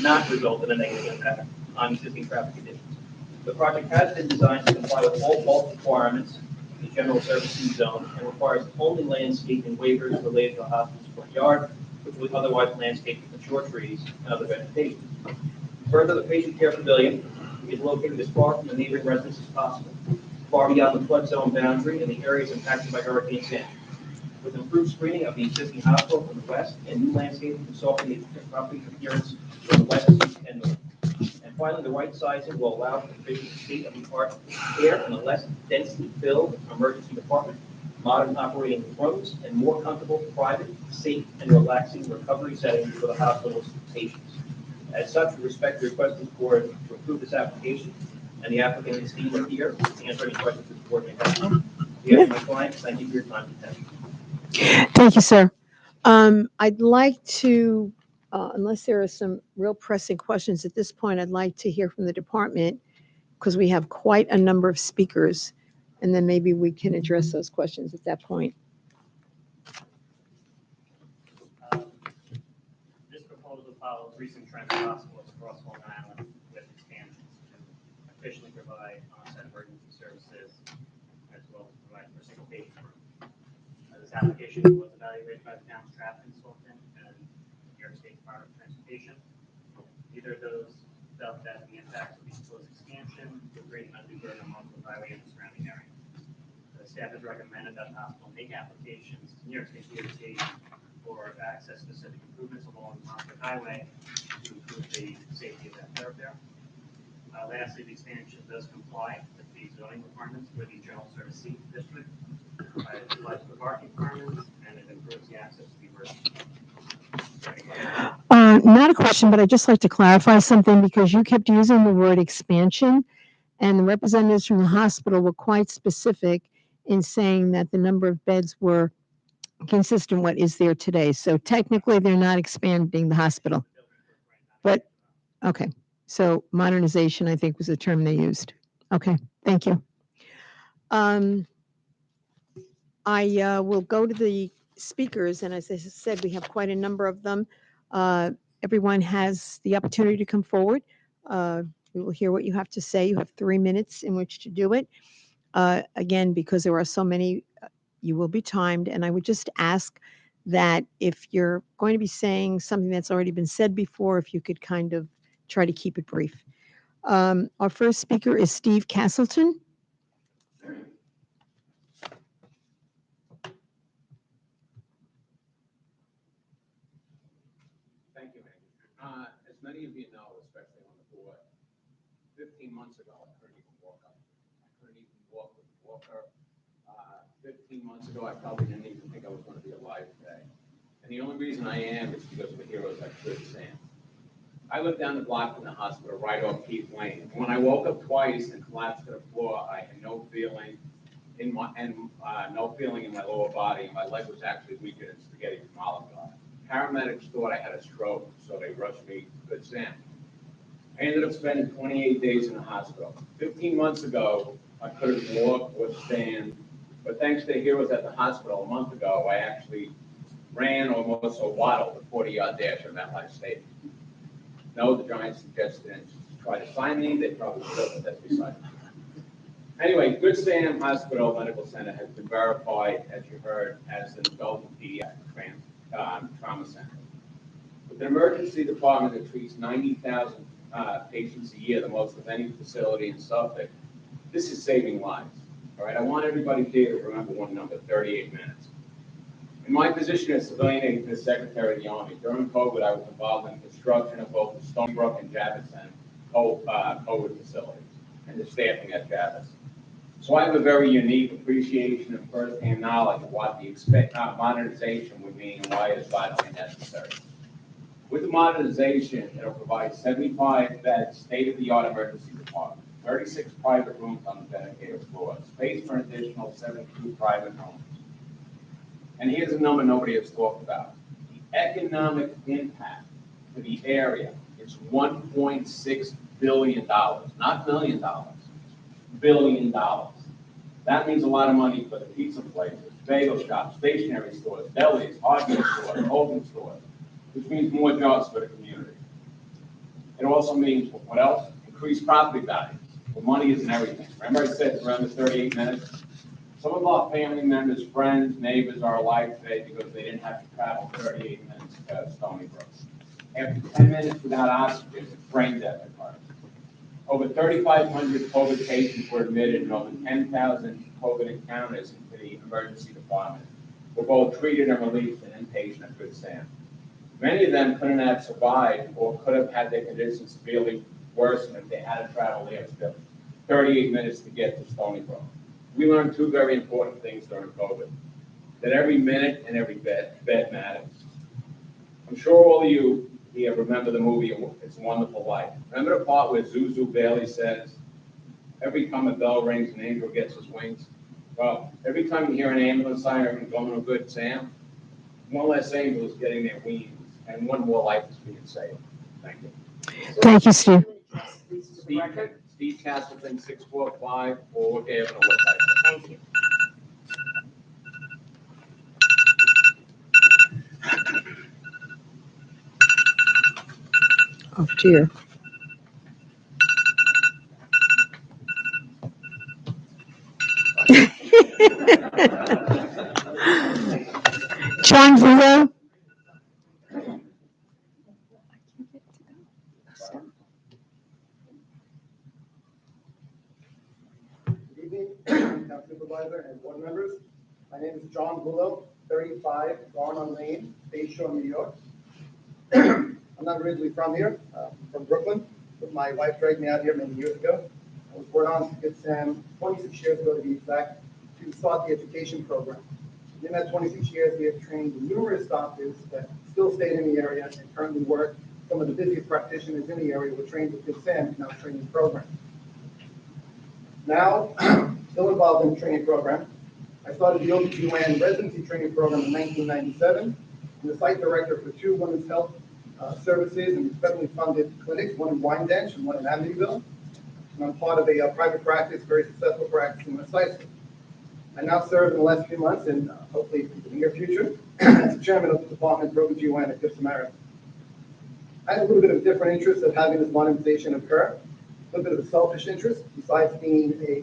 not result in a negative impact on existing traffic conditions. The project has been designed to comply with all bulk requirements of the general servicing zone and requires only landscaping waivers related to the hospital's front yard, which would otherwise landscape with mature trees and other vegetation. Further, the patient care pavilion is located as far from the neighboring residents as possible, far beyond the flood zone boundary and the areas impacted by Hurricane Sandy. With improved screening of the existing hospital from the west and new landscaping to soften the property appearance from the west, east, and north. And finally, the right sizing will allow for the efficient state-of-the-art care in a less densely filled emergency department, modern operating rooms, and more comfortable, private, safe, and relaxing recovery settings for the hospital's patients. As such, we respect the request of the board to approve this application, and the applicant is here to answer any questions the board may have. On behalf of my clients, thank you for your time and attention. Thank you, sir. I'd like to, unless there are some real pressing questions at this point, I'd like to hear from the department because we have quite a number of speakers, and then maybe we can address those questions at that point. This proposal follows recent trends in hospitals across Long Island with expansions to officially provide on-site emergency services as well as provide for single patient room. This application was evaluated by the town's traffic consultant and New York State Department of Transportation. Neither of those felt that the impacts of the proposed expansion would create an undue burden on Montauk Highway and the surrounding area. The staff has recommended that the hospital make applications to New York State DOT for access-specific improvements along Montauk Highway to improve the safety of that thoroughfare. Lastly, the expansion does comply with the zoning requirements for the General Service C District. It provides for parking requirements and it improves the access to the emergency. Not a question, but I'd just like to clarify something because you kept using the word expansion, and the representatives from the hospital were quite specific in saying that the number of beds were consistent what is there today. So technically, they're not expanding the hospital. But, okay, so modernization, I think, was the term they used. Okay, thank you. I will go to the speakers, and as I said, we have quite a number of them. Everyone has the opportunity to come forward. We will hear what you have to say. You have 3 minutes in which to do it. Again, because there are so many, you will be timed, and I would just ask that if you're going to be saying something that's already been said before, if you could kind of try to keep it brief. Our first speaker is Steve Castleton. Thank you, Andy. As many of you know, especially on the board, 15 months ago, I couldn't even walk up. I couldn't even walk with a walker. 15 months ago, I probably didn't even think I was going to be alive today. And the only reason I am is because of the heroes like Good Sam. I lived down the block from the hospital, right off Keith Lane. And when I woke up twice and collapsed to the floor, I had no feeling in my lower body, and my leg was actually weaker than spaghetti from Olive Garden. Paramedics thought I had a stroke, so they rushed me to Good Sam. I ended up spending 28 days in the hospital. 15 months ago, I couldn't walk or stand, but thanks to the heroes at the hospital a month ago, I actually ran or also waddled a 40-yard dash at MetLife Stadium. No, the Giants didn't try to sign me. They probably should, but that's beside me. Anyway, Good Sam Hospital Medical Center has been verified, as you heard, as an adult and pediatric trauma center. With an emergency department that treats 90,000 patients a year, the most of any facility in Suffolk, this is saving lives. All right, I want everybody here to remember one number: 38 minutes. In my position as civilian aide to the Secretary of the Army, during COVID, I was involved in construction of both the Stony Brook and Javits COVID facilities and the staffing at Javits. So I have a very unique appreciation and firsthand knowledge of what the modernization would mean and why it's vitally necessary. With the modernization, it'll provide 75 bed state-of-the-art emergency department, 36 private rooms on the dedicated floor, space for an additional 72 private homes. And here's a number nobody has talked about. The economic impact to the area is $1.6 billion, not $1 million, $1 billion. That means a lot of money for the pizza places, bagel shops, stationery stores, delis, hardware stores, clothing stores, which means more jobs for the community. It also means, what else? Increased property values. Well, money isn't everything. Remember I said it's around the 38 minutes? Some of our family members, friends, neighbors are alive today because they didn't have to travel 38 minutes to Stony Brook. After 10 minutes without oxygen, brain death occurred. Over 3,500 COVID patients were admitted and over 10,000 COVID encounters into the emergency department were both treated and released and inpatient at Good Sam. Many of them couldn't have survived or could have had their conditions severely worsened if they had to travel the extra 38 minutes to get to Stony Brook. We learned two very important things during COVID: that every minute and every bed matters. I'm sure all of you here remember the movie It's a Wonderful Life. Remember the part where Zuzu Bailey says, every time a bell rings, an angel gets his wings? Well, every time you hear an ambulance siren going to a Good Sam, one less angel is getting their wings and one more life is being saved. Thank you. Thank you, Steve. Steve Castleton, 645 Warwick Avenue, West High. Thank you. Oh dear. John Villa. Good evening, Town Supervisor and board members. My name is John Bullo, 35 Garnon Lane, Bay Shore, New York. I'm not originally from here, from Brooklyn, but my wife dragged me out here many years ago. I was brought on to Good Sam 26 years ago to be exact, to start the education program. In that 26 years, we have trained numerous doctors that still stayed in the area and currently work. Some of the busiest practitioners in the area were trained with Good Sam in our training program. Now, still involved in the training program. I started the OBGYN residency training program in 1997. I'm the site director for 2 women's health services and federally funded clinics, one in Wyandanch and one in Amityville. And I'm part of a private practice, very successful practice in the site. I now serve in the last few months and hopefully in the near future as the chairman of the Department of OBGYN at Good Samaritan. I had a little bit of a different interest of having this modernization occur. A little bit of a selfish interest, besides being a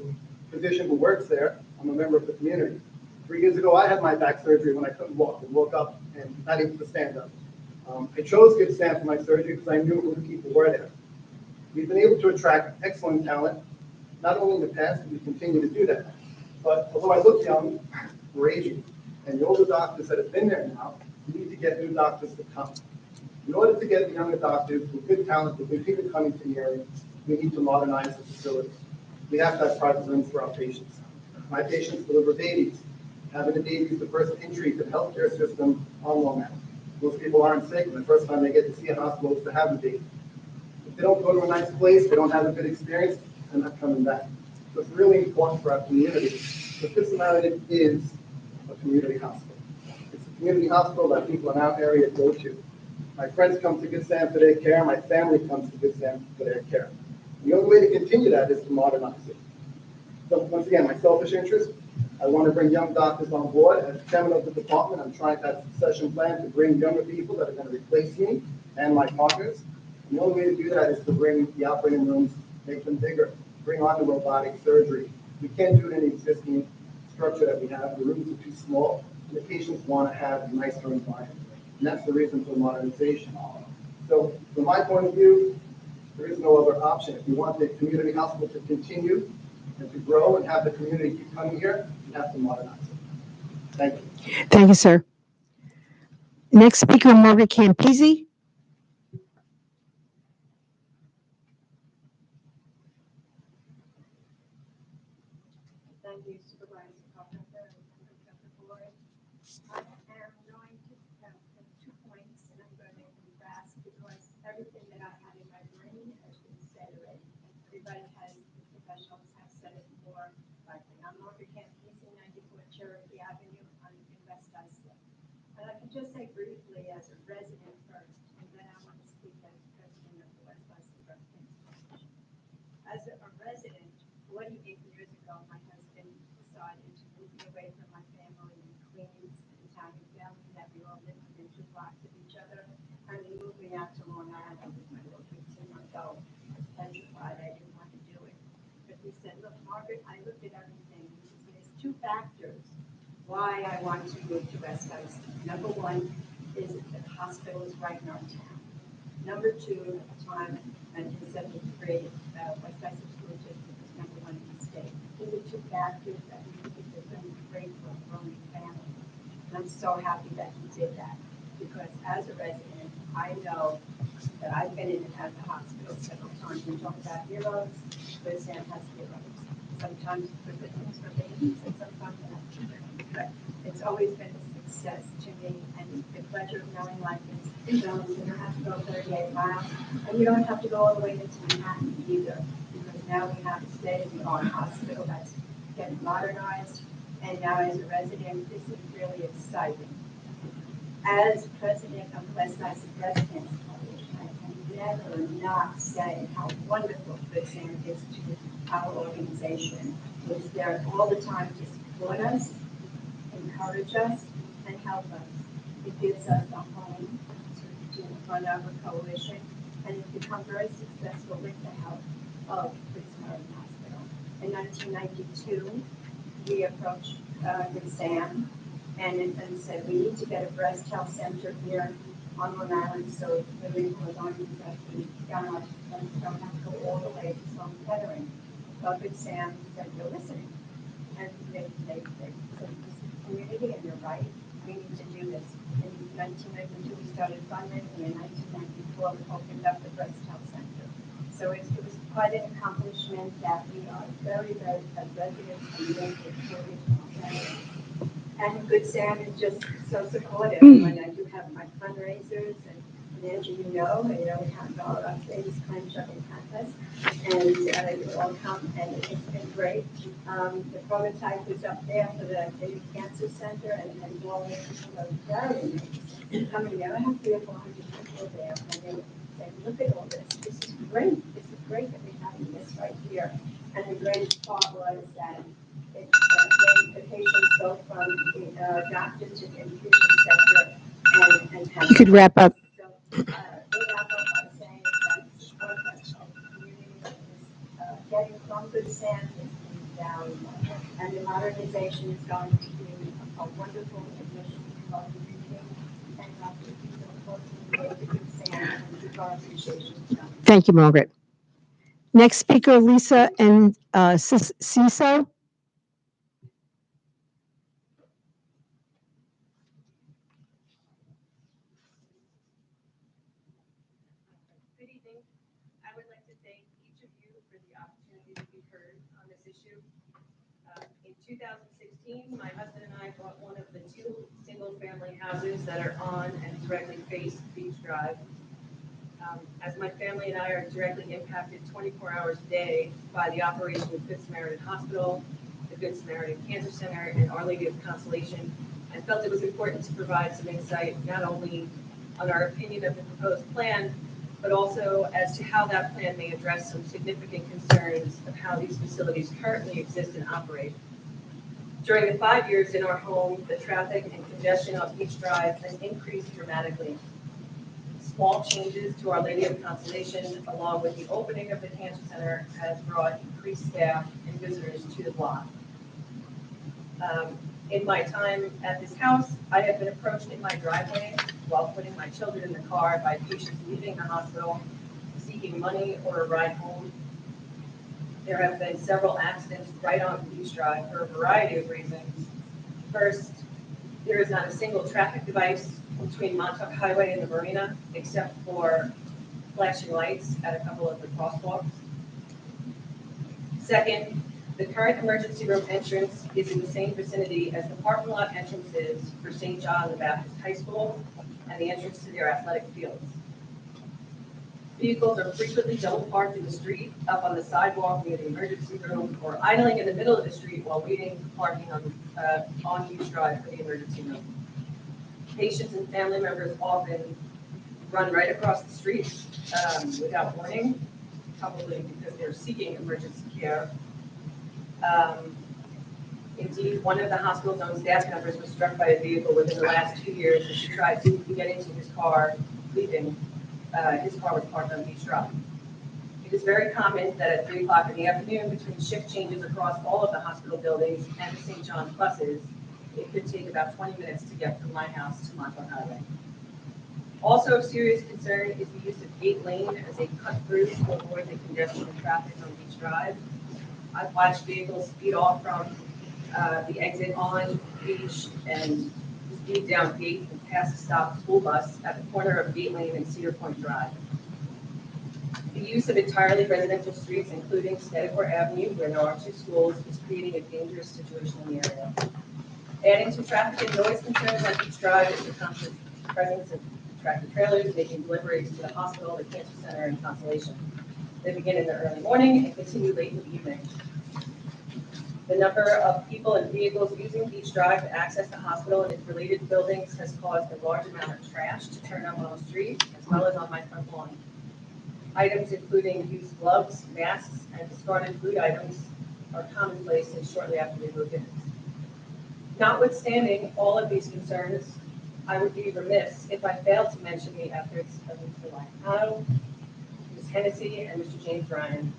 physician who works there, I'm a member of the community. 3 years ago, I had my back surgery when I couldn't walk and woke up and not able to stand up. I chose Good Sam for my surgery because I knew who the people were there. We've been able to attract excellent talent, not only in the past, but we continue to do that. But although I look young, we're aging. And the older doctors that have been there now, we need to get new doctors to come. In order to get the younger doctors with good talent, with good people coming to the area, we need to modernize the facility. We have to have private rooms for our patients. My patients deliver babies. Having a baby is the first entry to the healthcare system on Long Island. Most people aren't sick, and the first time they get to see a hospital is to have a baby. If they don't go to a nice place, they don't have a good experience, they're not coming back. So it's really important for our community. But Good Samaritan is a community hospital. It's a community hospital that people in our area go to. My friends come to Good Sam for their care. My family comes to Good Sam for their care. The only way to continue that is to modernize it. So once again, my selfish interest, I want to bring young doctors on board. As chairman of the department, I'm trying to have a succession plan to bring younger people that are going to replace me and my partners. And the only way to do that is to bring the operating rooms, make them bigger, bring on the robotic surgery. We can't do it in the existing structure that we have. The rooms are too small, and the patients want to have a nicer environment. And that's the reason for modernization. So from my point of view, there is no other option. If you want the community hospital to continue and to grow and have the community keep coming here, you have to modernize it. Thank you. Thank you, sir. Next speaker, Margaret Campisi. Thank you, Supervisor Carpenter and members of the board. I am going to have 2 points, and I'm going to be fast because everything that I had in my brain has been said already. Everybody has, the professionals have said it more. But I'm Margaret Campisi, 94 Cherokee Avenue on in West Islip. And I can just say briefly as a resident first, and then I want to speak as president of the West Islip Residents Coalition. As a resident, 48 years ago, my husband decided to move me away from my family in Queens, an Italian family that we all lived within 2 blocks of each other, and he moved me out to Long Island with my little 15-month-old. I testified I didn't want to do it. But he said, look, Margaret, I looked at everything. He says, there's 2 factors why I want to move to West Islip. Number 1 is that the hospital is right in our town. Number 2, at the time, 1973, West Islip School District was number 1 in the state. These are 2 factors that we think are going to be great for a growing family. And I'm so happy that he did that, because as a resident, I know that I've been in and out of the hospital several times. We talk about heroes, Good Sam has heroes. Sometimes for good things for babies, and sometimes not. But it's always been a success to me, and the pleasure of knowing like this. You don't have to go 38 miles, and you don't have to go all the way to Manhattan either, because now we have a state-of-the-art hospital that's getting modernized, and now as a resident, this is really exciting. As president of West Islip Residents Coalition, I can never not say how wonderful Good Sam is to our organization. He's there all the time to support us, encourage us, and help us. It gives us a home to run our coalition, and it's become very successful with the help of Good Samaritan Hospital. In 1992, we approached Good Sam and said, we need to get a breast health center here on Long Island, so women who are going to be don't have to go all the way to Sloan Kettering. Well, Good Sam said, you're listening. And they said, this is community, and you're right, we need to do this. In 1992, we started fundraising, and in 1994, we opened up the breast health center. So it was quite an accomplishment that we are very, very, as residents and neighbors, and Good Sam is just so supportive when I do have my fundraisers, and as you know, we have our famous Clan Shuttle contest, and you all come, and it's been great. The prototype was up there for the cancer center, and all the people are very amazing. Coming there, I have 300 or 400 people there, and they say, look at all this. This is great. This is great that we're having this right here. And the greatest part was that the patients go from the doctor to the infusion center and have. You could wrap up. So, we wrap up by saying that the support that the community is getting from Good Sam is invaluable. And the modernization is going to be a wonderful addition to our community. And we look forward to Good Sam and keep our appreciation to them. Thank you, Margaret. Next speaker, Lisa and CISO. Good evening. I would like to thank each of you for the opportunity to be heard on this issue. In 2016, my husband and I bought one of the 2 single-family houses that are on and directly face Beach Drive. As my family and I are directly impacted 24 hours a day by the operation of Good Samaritan Hospital, the Good Samaritan Cancer Center, and Our Lady of Consolation, I felt it was important to provide some insight not only on our opinion of the proposed plan, but also as to how that plan may address some significant concerns of how these facilities currently exist and operate. During the 5 years in our home, the traffic and congestion on Beach Drive has increased dramatically. Small changes to Our Lady of Consolation, along with the opening of the Cancer Center, has brought increased staff and visitors to the block. In my time at this house, I have been approached in my driveway while putting my children in the car by patients leaving the hospital, seeking money or a ride home. There have been several accidents right on Beach Drive for a variety of reasons. First, there is not a single traffic device between Montauk Highway and the marina, except for flashing lights at a couple of the crosswalks. Second, the current emergency room entrance is in the same vicinity as the parking lot entrances for St. John the Baptist High School and the entrance to their athletic fields. Vehicles are frequently double parked in the street, up on the sidewalk near the emergency room, or idling in the middle of the street while waiting for parking on Beach Drive for the emergency room. Patients and family members often run right across the street without warning, probably because they're seeking emergency care. Indeed, one of the hospital's own staff members was struck by a vehicle within the last 2 years as she tried to get into his car, leaving. His car was parked on Beach Drive. It is very common that at 3 o'clock in the afternoon, between shift changes across all of the hospital buildings and the St. John's buses, it could take about 20 minutes to get from my house to Montauk Highway. Also of serious concern is the use of gate lane as a cut through to avoid the congestion of traffic on Beach Drive. I've watched vehicles speed off from the exit on Beach and speed down Gate and past a stopped school bus at the corner of Gate Lane and Cedar Point Drive. The use of entirely residential streets, including Snedeker Avenue, where there are 2 schools, is creating a dangerous situation in the area. Adding to traffic and noise concerns on Beach Drive is the constant presence of tractor trailers making deliveries to the hospital, the Cancer Center, and Consolation. They begin in the early morning and continue late in the evening. The number of people and vehicles using Beach Drive to access the hospital and its related buildings has caused a large amount of trash to turn up on the street, as well as on my front lawn. Items including used gloves, masks, and discarded food items are commonplace since shortly after we moved in. Notwithstanding all of these concerns, I would be remiss if I failed to mention the efforts of Mr. Liacano, Ms. Hennessy, and Mr. James Ryan.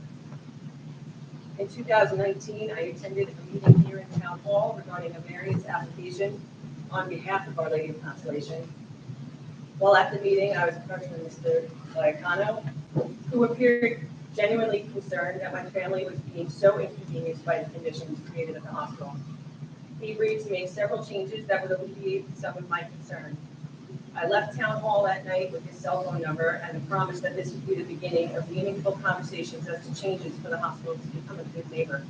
In 2019, I attended a meeting here in Town Hall regarding a variance application on behalf of Our Lady of Consolation. While at the meeting, I was approached by Mr. Liacano, who appeared genuinely concerned that my family was being so inconvenienced by the conditions created at the hospital. He agreed to make several changes that would alleviate some of my concern. I left Town Hall that night with his cell phone number and the promise that this would be the beginning of meaningful conversations as to changes for the hospital to become a good neighbor.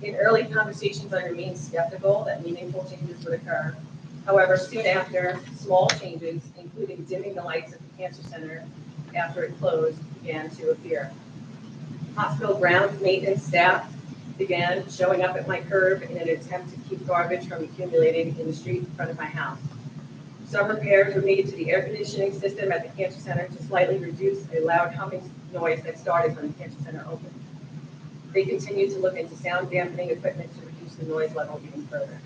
In early conversations, I remained skeptical that meaningful changes would occur. However, soon after, small changes, including dimming the lights at the cancer center after it closed, began to appear. Hospital grounds maintenance staff began showing up at my curb in an attempt to keep garbage from accumulating in the street in front of my house. Some repairs were made to the air conditioning system at the cancer center to slightly reduce a loud humming noise that started when the cancer center opened. They continued to look into sound dampening equipment to reduce the noise level even further.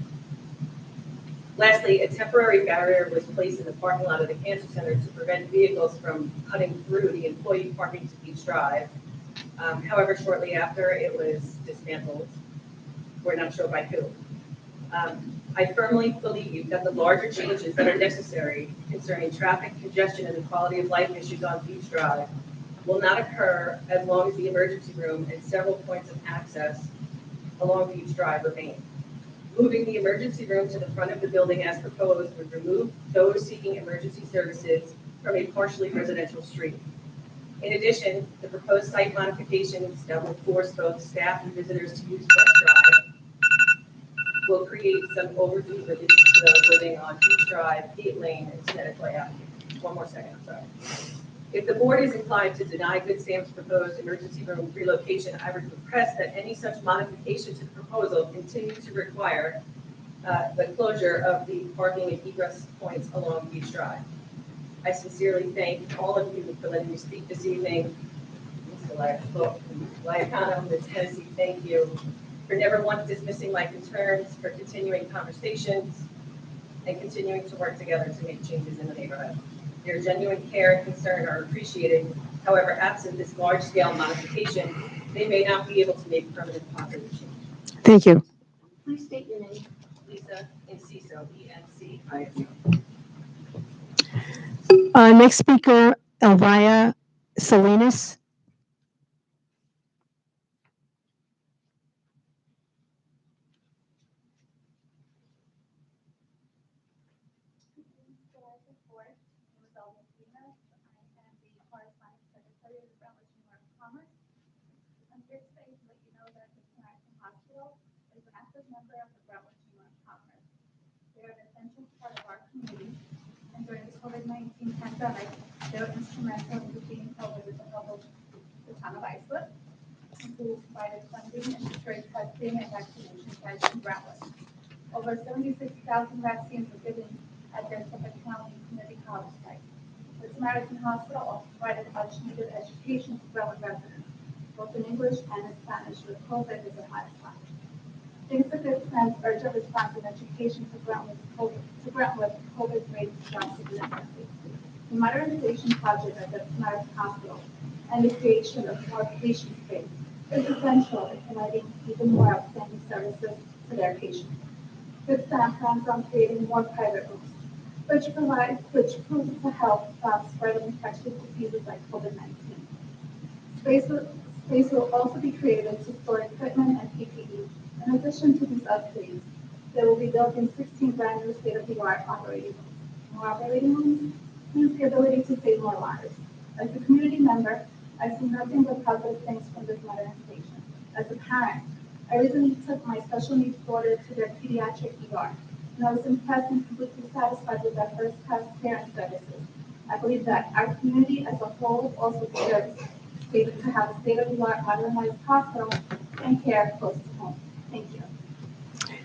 Lastly, a temporary barrier was placed in the parking lot of the cancer center to prevent vehicles from cutting through the employee parking to Beach Drive. However, shortly after, it was dismantled. We're not sure by who. I firmly believe that the larger changes that are necessary concerning traffic congestion and the quality of life issues on Beach Drive will not occur as long as the emergency room and several points of access along Beach Drive remain. Moving the emergency room to the front of the building as proposed would remove those seeking emergency services from a partially residential street. In addition, the proposed site modifications that will force both staff and visitors to use West Drive will create some overdue relief to those living on Beach Drive, Gate Lane, and Connecticut Avenue. One more second, I'm sorry. If the board is inclined to deny Good Sam's proposed emergency room relocation, I would request that any such modification to the proposal continue to require the closure of the parking and egress points along Beach Drive. I sincerely thank all of you for letting me speak this evening. Mr. Liacano, Ms. Hennessy, thank you for never once dismissing my concerns, for continuing conversations, and continuing to work together to make changes in the neighborhood. Your genuine care and concern are appreciated. However, absent this large-scale modification, they may not be able to make permanent positive change. Thank you. Please state your name. Lisa Enciso, E-N-C-I-S-O. Next speaker, Elvira Salinas. I'm here today to let you know that the Samaritan Hospital is an active member of the Brentwood Chamber of Commerce. They are an essential part of our community, and during the COVID-19 pandemic, they were instrumental in keeping COVID with the help of the town of Islip, who provided funding and secured testing and vaccination sites in Brentwood. Over 76,000 vaccines were given at their Suffolk County Community College site. The Samaritan Hospital also provided much-needed education to Brentwood residents, both in English and in Spanish, with COVID as a hotspot. Thanks to Good Sam's urgent response and education to Brentwood COVID rates dropped significantly. The modernization project at the Samaritan Hospital and the creation of more patient space is essential in providing even more outstanding services to their patients. Good Sam plans on creating more private rooms, which proves to help stop spreading infectious diseases like COVID-19. Space will also be created to store equipment and PPE. In addition to these upgrades, there will be built in 16 brand new state-of-the-art operating rooms. More operating rooms means the ability to save more lives. As a community member, I've seen nothing but positive things from this modernization. As a parent, I recently took my special needs daughter to their pediatric ER, and I was impressed and completely satisfied with their first-class care and services. I believe that our community as a whole also deserves to have a state-of-the-art modernized hospital and care close to home. Thank you.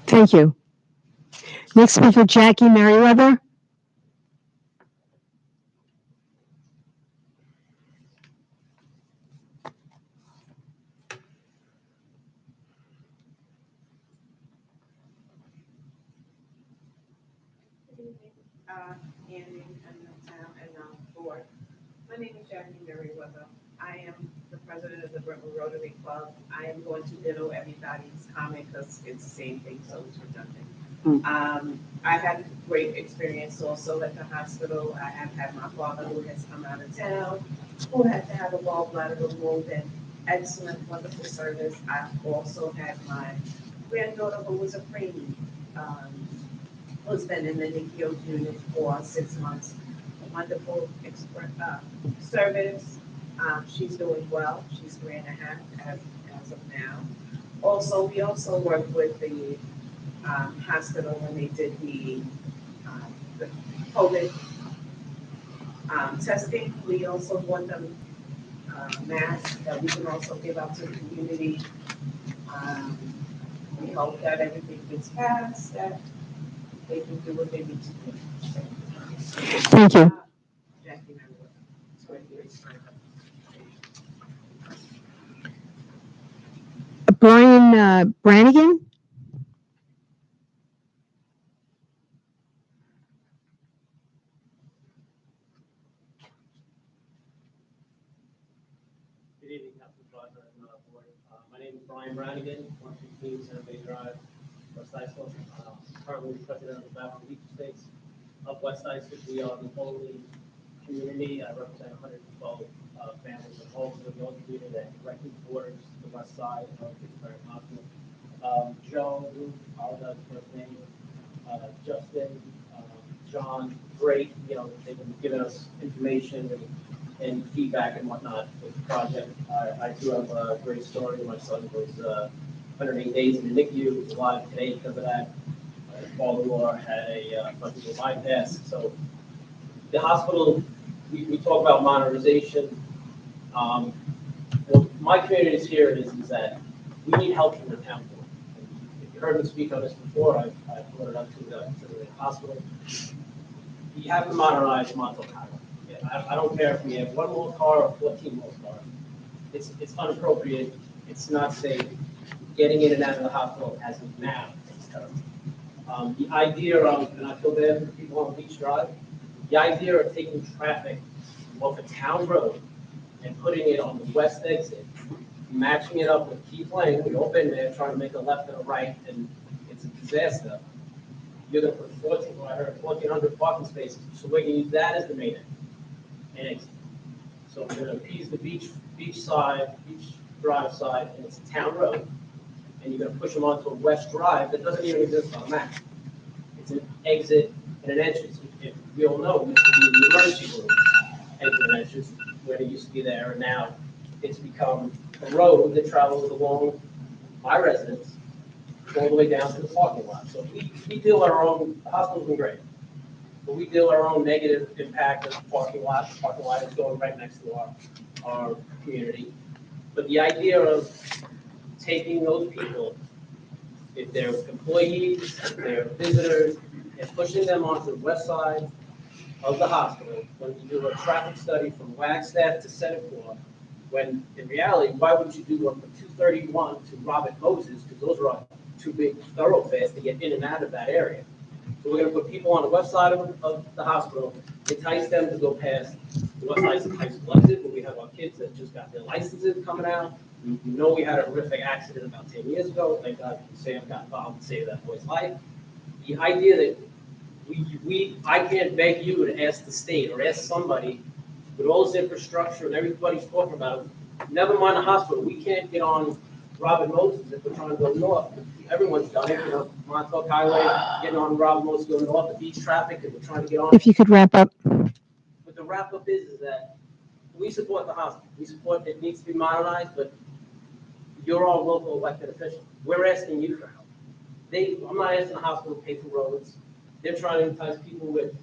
Thank you. Next speaker, Jackie Merriweather. Andy and the town and board. My name is Jackie Merriweather. I am the president of the Brentwood Rotary Club. I am going to ditto everybody's comment because it's the same thing, so it's redundant. I had great experience also at the hospital. I have had my father who has come out of town, who had to have a gallbladder removed, and excellent, wonderful service. I've also had my granddaughter who was a preemie, who's been in the NICU unit for 6 months. A wonderful service. She's doing well. She's 3.5 as of now. Also, we also worked with the hospital when they did the COVID testing. We also bought them masks that we can also give out to the community. We hope that everything gets passed, that they can do what they need to do. Thank you. Jackie Merriweather. Brian Brannigan? Good evening, Council Plaza and board. My name is Brian Brannigan, 115 Center Bay Drive, West Islip. Currently the president of the Baton Rouge Estates of West Islip. We are the only community. I represent 112 families and homes in the only community that directly borders the west side of Pittsburgh Hospital. Joe, Luke, apologize for his name, Justin, John, great. They've been giving us information and feedback and whatnot with the project. I do have a great story. My son was 108 days in the NICU. He was alive today because of that. My father-in-law had a frontal bypass. So the hospital, we talk about modernization. What my community is here is that we need help from the town board. If you heard me speak on this before, I brought it up to the hospital. You have to modernize Montauk Highway. I don't care if we have 1 more car or 14 more cars. It's unappropriate. It's not safe. Getting in and out of the hospital as of now is terrible. The idea of, and I feel bad for the people on Beach Drive, the idea of taking traffic off a town road and putting it on the west exit, matching it up with Keith Lane, we've all been there trying to make a left and a right, and it's a disaster. You're going to put 1,400 parking spaces, so we're going to use that as the main exit. So we're going to appease the beach drive side, and it's a town road, and you're going to push them onto a west drive that doesn't even exist on the map. It's an exit and an entrance. If we all know, it used to be the emergency room, exit and entrance, where it used to be there, and now it's become a road that travels along my residence all the way down to the parking lot. So we deal our own, the hospital's been great, but we deal our own negative impact of the parking lot. The parking lot is going right next to our community. But the idea of taking those people, if they're employees, if they're visitors, and pushing them onto the west side of the hospital, when you do a traffic study from Wagstaff to Senate Court, when in reality, why would you do one from 231 to Robert Moses? Because those are 2 big thoroughfares to get in and out of that area. So we're going to put people on the west side of the hospital, entice them to go past the west side of high school exit, where we have our kids that just got their licenses coming out. We know we had a horrific accident about 10 years ago. Thank God Sam got involved and saved that boy's life. The idea that I can't beg you to ask the state or ask somebody with all this infrastructure and everybody's talking about, never mind the hospital, we can't get on Robert Moses if we're trying to go north. Everyone's done it, Montauk Highway, getting on Robert Moses, going north, the beach traffic, and we're trying to get on. If you could wrap up. But the wrap up is that we support the hospital. We support it needs to be modernized, but you're all local elected officials. We're asking you for help. I'm not asking the hospital to pay for roads. They're trying to entice people with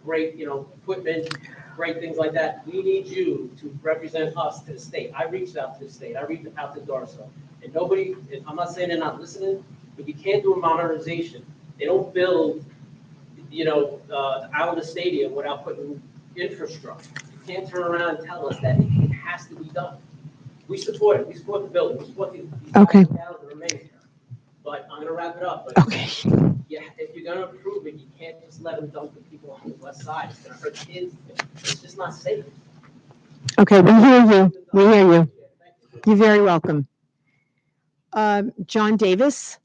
great, equipment, great things like that. We need you to represent us to the state. I reached out to the state. I reached out to Dorso. And nobody, I'm not saying they're not listening, but you can't do a modernization. They don't build, out of the stadium without putting infrastructure. You can't turn around and tell us that it has to be done. We support it. We support the building. We support these Okay. that are amazing. But I'm going to wrap it up. But Okay. yeah, if you're going to approve it, but you can't just let them dump the people on the west side. It's gonna hurt the kids. It's just not safe. Okay, we hear you. We hear you. You're very welcome. John Davis?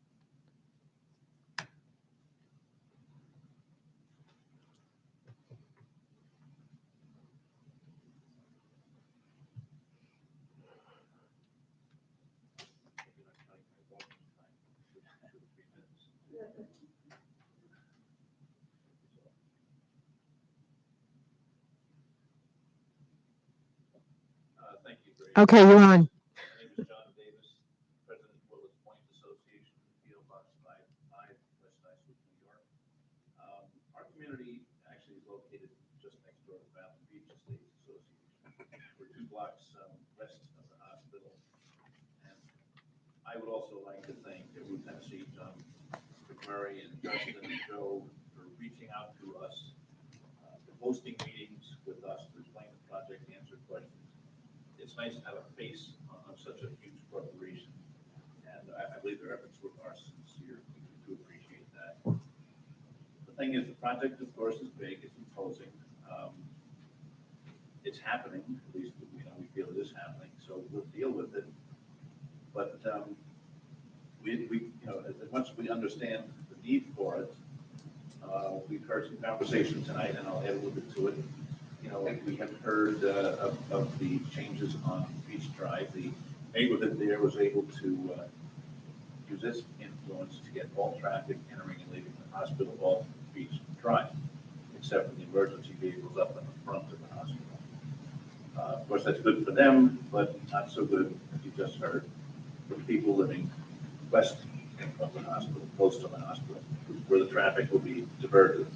Thank you, Grace. Okay, you're on. My name is John Davis, President of Willets Point Association, PO Box 55, West Islip, New York. Our community actually is located just next door to Mountain Beach Estates Association. We're 2 blocks west of the hospital. And I would also like to thank Route Tennessee, John McMurray and Justin and Joe for reaching out to us, for hosting meetings with us to explain the project, answer questions. It's nice to have a face on such a huge corporation, and I believe their efforts are sincere. We do appreciate that. The thing is, the project, of course, is big. It's imposing. It's happening. At least we feel it is happening. So we'll deal with it. But we as much as we understand the need for it, we've heard some conversation tonight, and I'll add a little bit to it. We have heard of the changes on Beach Drive. The neighborhood there was able to use this influence to get all traffic entering and leaving the hospital off Beach Drive, except for the emergency vehicles up in the front of the hospital. Of course, that's good for them, but not so good, as you just heard, for people living west of the hospital, close to the hospital, where the traffic will be diverted.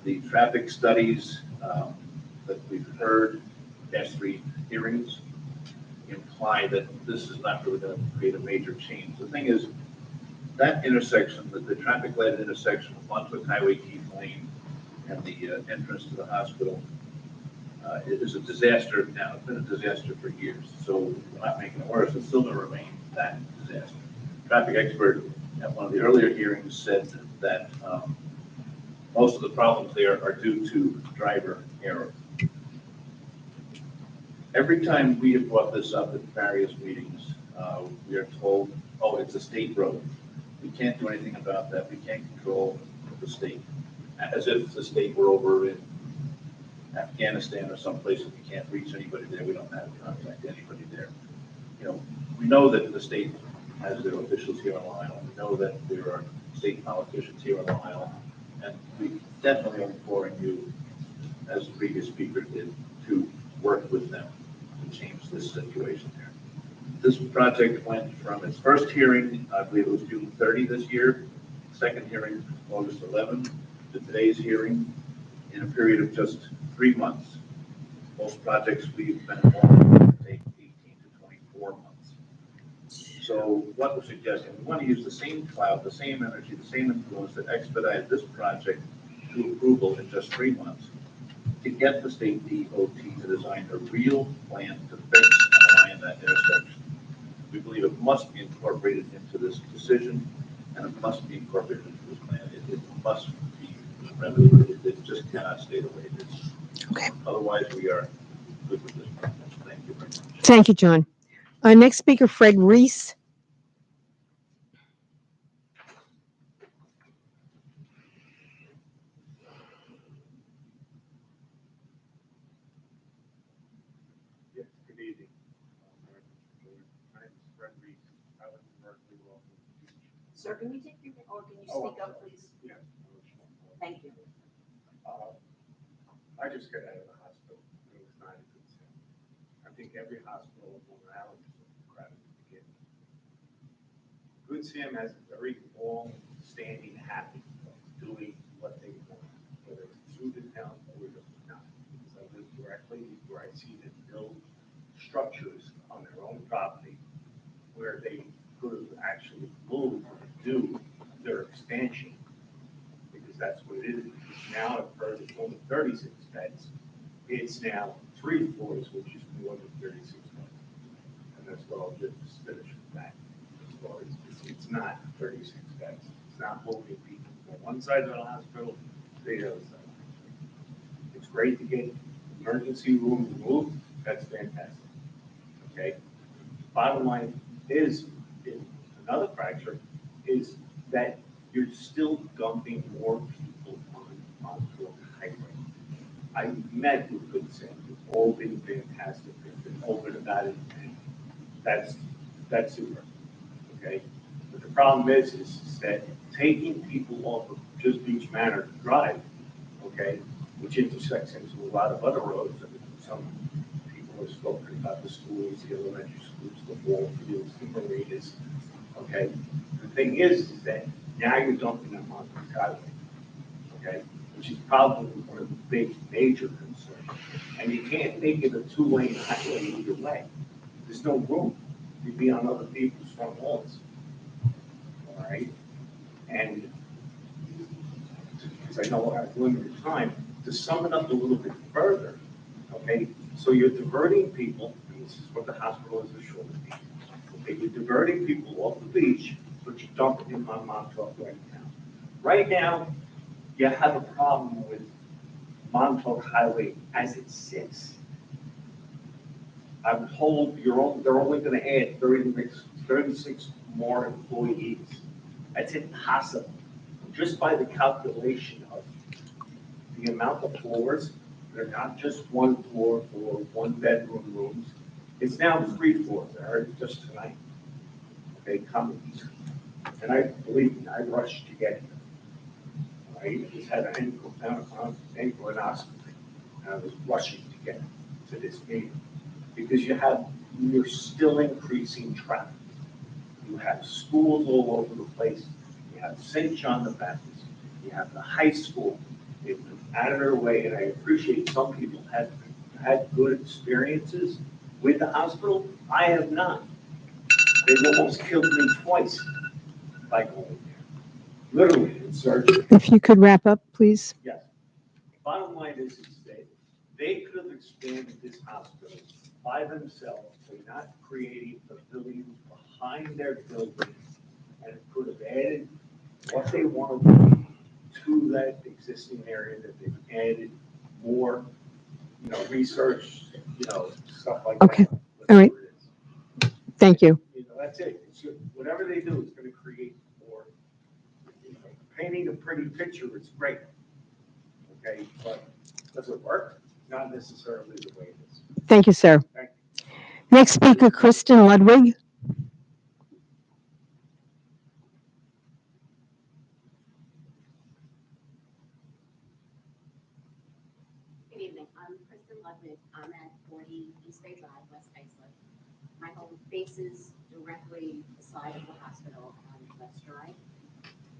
The traffic studies that we've heard, past 3 hearings, imply that this is not really going to create a major change. The thing is, that intersection, the traffic-led intersection of Brunswick Highway, Keith Lane, and the entrance to the hospital, it is a disaster now. It's been a disaster for years. So we're not making it worse. It's still going to remain that disaster. Traffic expert at one of the earlier hearings said that most of the problems there are due to driver error. Every time we have brought this up at various meetings, we are told, oh, it's a state road. We can't do anything about that. We can't control the state. As if the state were over in Afghanistan or someplace that we can't reach anybody there. We don't have to contact anybody there. We know that the state has their officials here on Long Island. We know that there are state politicians here on Long Island. And we definitely are imploring you, as the previous speaker did, to work with them to change this situation here. This project went from its first hearing, I believe it was June 30 this year, second hearing, August 11, to today's hearing, in a period of just 3 months. Most projects we've been involved take 18 to 24 months. So what we're suggesting, we want to use the same cloud, the same energy, the same influence that expedited this project to approval in just 3 months to get the state DOT to design a real plan to fix and align that intersection. We believe it must be incorporated into this decision, and it must be incorporated into this plan. It must be remedied. It just cannot stay the way it is. Okay. Otherwise, we are good with this project. Thank you very much. Thank you, John. Next speaker, Fred Reese. Yes, good evening. My name is Fred Reese. I live in Berkeley, Walton Beach. Sir, can you take your, or can you Oh, speak up, please? Yeah. Thank you. I just got out of the hospital. It was not a good thing. I think every hospital in Long Island is crowded to begin with. Good Sam has a very long-standing habit of doing what they want, whether it's through the town or not. Because I live directly where I see them build structures on their own property where they could actually move and do their expansion. Because that's what it is. Now it's only 36 beds. It's now 3 floors, which is more than 36 beds. And that's what I'll just finish with that. As far as it's not 36 beds. It's not moving people on one side of the hospital to the other side. It's great to get emergency room removed, that's fantastic, okay? Bottom line is another fracture is that you're still dumping more people onto a highway. I met with Good Sam, they've all been fantastic, they've been open about it, and that's super, okay? But the problem is that taking people off of just Beach Manor Drive, okay, which intersects into a lot of other roads, and some people have spoken about the schools, the elementary schools, the ball fields, the marinas, okay? The thing is that now you're dumping them on the highway, okay? Which is probably one of the big major concerns. And you can't make it a two-lane highway either way. There's no room to be on other people's front lawns, all right? And because I know I have limited time, to sum it up a little bit further, okay? So you're diverting people, and this is what the hospital is assuring me. Okay, you're diverting people off the beach, but you're dumping them on Montauk right now. Right now, you have a problem with Montauk Highway as it sits. I'm told they're only gonna add 36 more employees. That's impossible. Just by the calculation of the amount of floors, they're not just one floor for one-bedroom rooms. It's now 3 floors, I heard it just tonight. Okay, coming here. And I believe me, I rushed to get here. I just had an ankle endoscopy, and I was rushing to get to this meeting. Because you're still increasing traffic. You have schools all over the place. You have St. John the Baptist. You have the high school. They've been out of their way, and I appreciate some people have had good experiences with the hospital. I have not. They've almost killed me twice by going there. Literally in surgery. If you could wrap up, please. Yes. Bottom line is that they could have expanded this hospital by themselves by not creating pavilions behind their building, and it could have added what they wanted to that existing area, that they've added more, research, stuff like that. Okay. All right. Thank you. That's it. Whatever they do is going to create more. Painting a pretty picture is great, okay, but does it work? Not necessarily the way it is. Thank you, sir. Thank you. Next speaker, Kristen Ludwig. Good evening. I'm Kristen Ludwig. I'm at 40 East Bay Drive, West Islip. My home faces directly the side of the hospital on West Drive.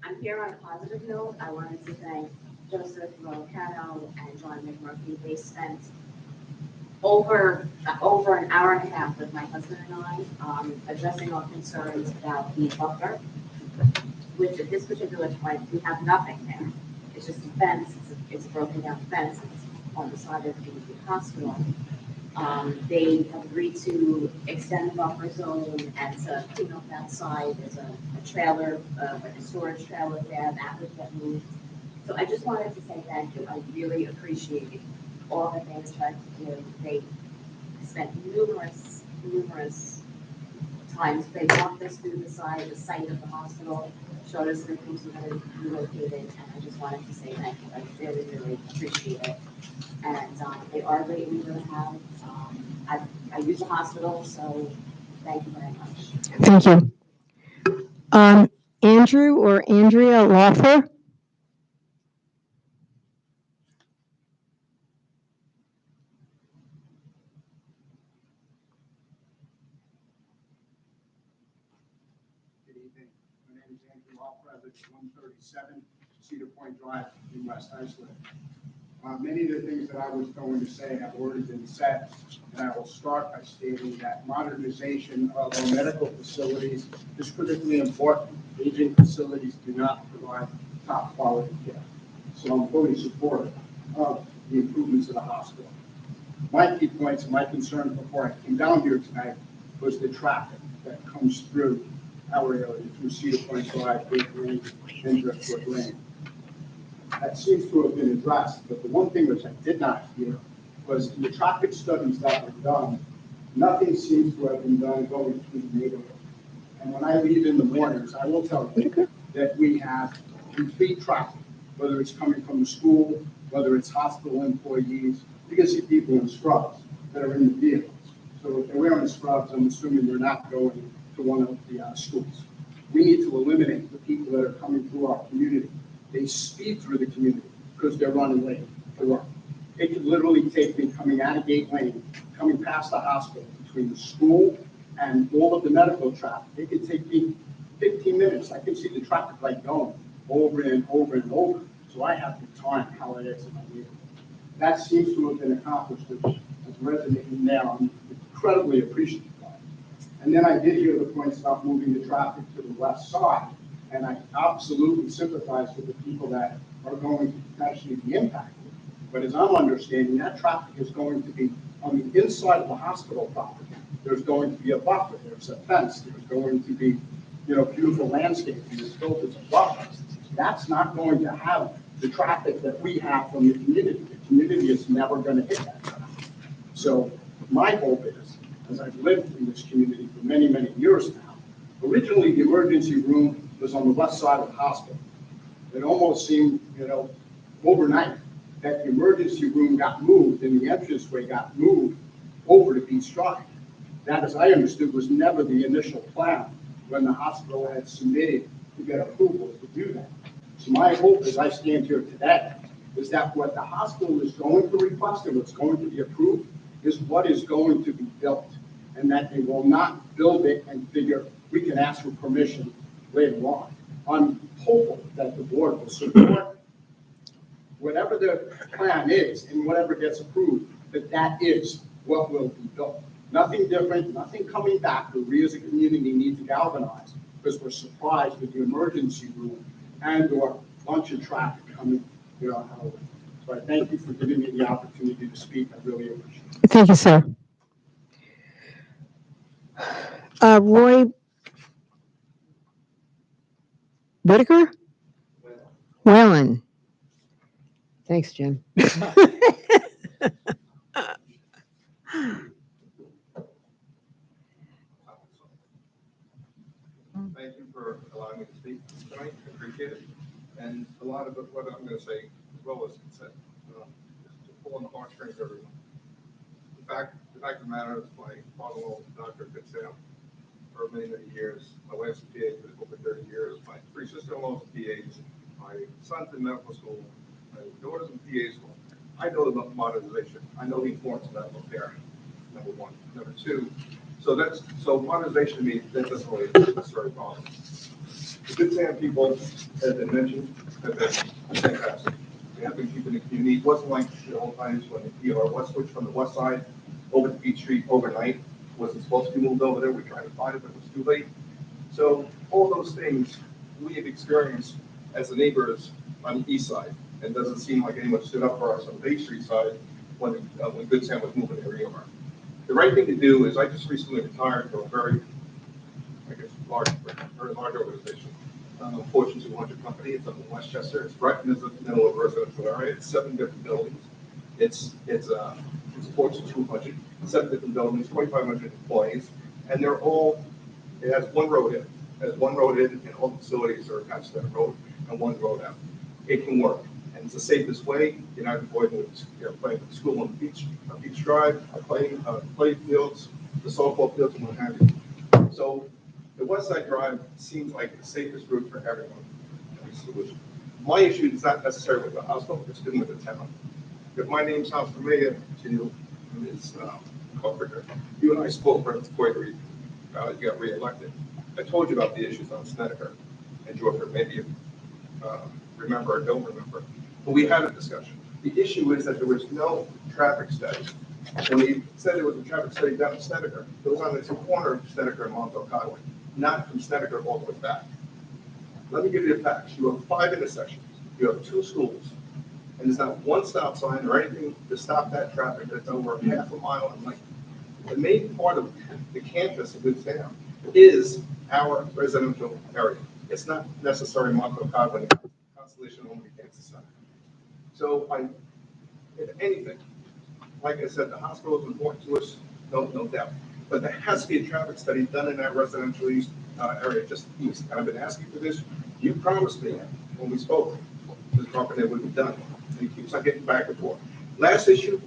I'm here on a positive note. I wanted to thank Joseph Rolcano and John McMurphy. They spent over an hour and a half with my husband and I addressing our concerns about the buffer, which at this particular point, we have nothing there. It's just a fence. It's a broken down fence. It's on the side of the hospital. They have agreed to extend the buffer zone and to clean up that side. There's a trailer, like a storage trailer there that would get moved. So I just wanted to say thank you. I really appreciate all that they have tried to do. They spent numerous times. They walked us through the site of the hospital, showed us where things were going to be located, and I just wanted to say thank you. I really appreciate it. And they are a great leader to have. I use the hospital, so thank you very much. Thank you. Andrew or Andrea Lawfer. Good evening. My name is Andrew Lawfer. I live at 137 Cedar Point Drive in West Islip. Many of the things that I was going to say have already been said, and I will start by stating that modernization of our medical facilities is critically important. Aging facilities do not provide top quality care. So I'm fully supportive of the improvements of the hospital. My key points and my concern before I came down here tonight was the traffic that comes through our area through Cedar Point Drive, Great Lane, and Driftwood Lane. That seems to have been addressed, but the one thing which I did not hear was in the traffic studies that were done, nothing seems to have been done going through the neighborhood. And when I leave in the mornings, I will tell you that we have complete traffic, whether it's coming from the school, whether it's hospital employees. You can see people in scrubs that are in the vehicles. So if they're wearing the scrubs, I'm assuming they're not going to one of the schools. We need to eliminate the people that are coming through our community. They speed through the community because they're running late to work. It could literally take me coming out of Gate Lane, coming past the hospital, between the school and all of the medical traffic. It could take me 15 minutes. I can see the traffic light going over and over and over. So I have to time how I exit my neighborhood. That seems to have been accomplished, which is resonating now. I'm incredibly appreciative of it. And then I did hear the points about moving the traffic to the west side. And I absolutely sympathize with the people that are going to potentially be impacted. But as I'm understanding, that traffic is going to be on the inside of the hospital property. There's going to be a buffer. There's a fence. There's going to be, beautiful landscaping that's built as a buffer. That's not going to have the traffic that we have from the community. The community is never going to hit that traffic. So my hope is, as I've lived in this community for many, many years now, originally the emergency room was on the west side of the hospital. It almost seemed, overnight that the emergency room got moved and the entranceway got moved over to Beach Drive. That, as I understood, was never the initial plan when the hospital had submitted to get approval to do that. So my hope as I stand here today is that what the hospital is going to request and what's going to be approved is what is going to be built, and that they will not build it and figure we can ask for permission later on. I'm hopeful that the board will support whatever the plan is and whatever gets approved, that is what will be built. Nothing different, nothing coming back, but we as a community need to galvanize because we're surprised with the emergency room and or bunch of traffic coming, our way. So I thank you for giving me the opportunity to speak. I really appreciate it. Thank you, sir. Roy Whitaker? Whalen. Thanks, Jim. Thank you for allowing me to speak tonight. I appreciate it. And a lot of what I'm going to say, as well as said, to pull on the heartstrings of everyone. The fact of the matter is, my father-in-law, Dr. Good Sam, for many, many years. My wife's a PA for over 30 years. My three sister-in-laws are PAs. My son's in medical school. My daughter's in PA school. I know about modernization. I know the importance of medical care, number one. Number two, so modernization to me, that doesn't really necessarily bother me. The Good Sam people, as I mentioned, have been fantastic. They have been keeping the community. It wasn't like the old times when the PR was switched from the west side over to Beach Street overnight. It wasn't supposed to be moved over there. We tried to find it, but it was too late. So all those things we have experienced as the neighbors on the east side. And it doesn't seem like anyone stood up for us on the Bay Street side when Good Sam was moving their ER. The right thing to do is, I just recently retired from a very large organization, Fortune 200 company. It's up in Westchester. It's right in the middle of a residential area. It's 7 different buildings. It's a Fortune 200, 7 different buildings, 2,500 employees, and it has one road in. It has one road in, and all the facilities are attached to that road, and one road out. It can work, and it's the safest way. You're not avoiding playing at school on the beach drive, play fields, the softball fields, and what have you. So the West Side Drive seems like the safest route for everyone. Solution. My issue is not necessarily with the hospital, it's dealing with the town. If my name sounds familiar to you, Ms. Carpenter, you and I spoke before you got reelected. I told you about the issues on Snedeker and Georgia. Maybe you remember or don't remember. But we had a discussion. The issue is that there was no traffic study. When he said there was a traffic study down in Snedeker, it was on the corner of Snedeker and Montauk Highway, not from Snedeker all the way back. Let me give you the facts. You have 5 intersections. You have 2 schools. And there's not one stop sign or anything to stop that traffic that's over half a mile in length. The main part of the campus of Good Sam is our residential area. It's not necessarily Montauk Highway, Constellation Only Cancer Center. So if anything, like I said, the hospital is important to us, no doubt. But there has to be a traffic study done in that residential use area, just east. I've been asking for this. You promised me when we spoke, this property would be done. And he keeps on getting back and forth. Last issue,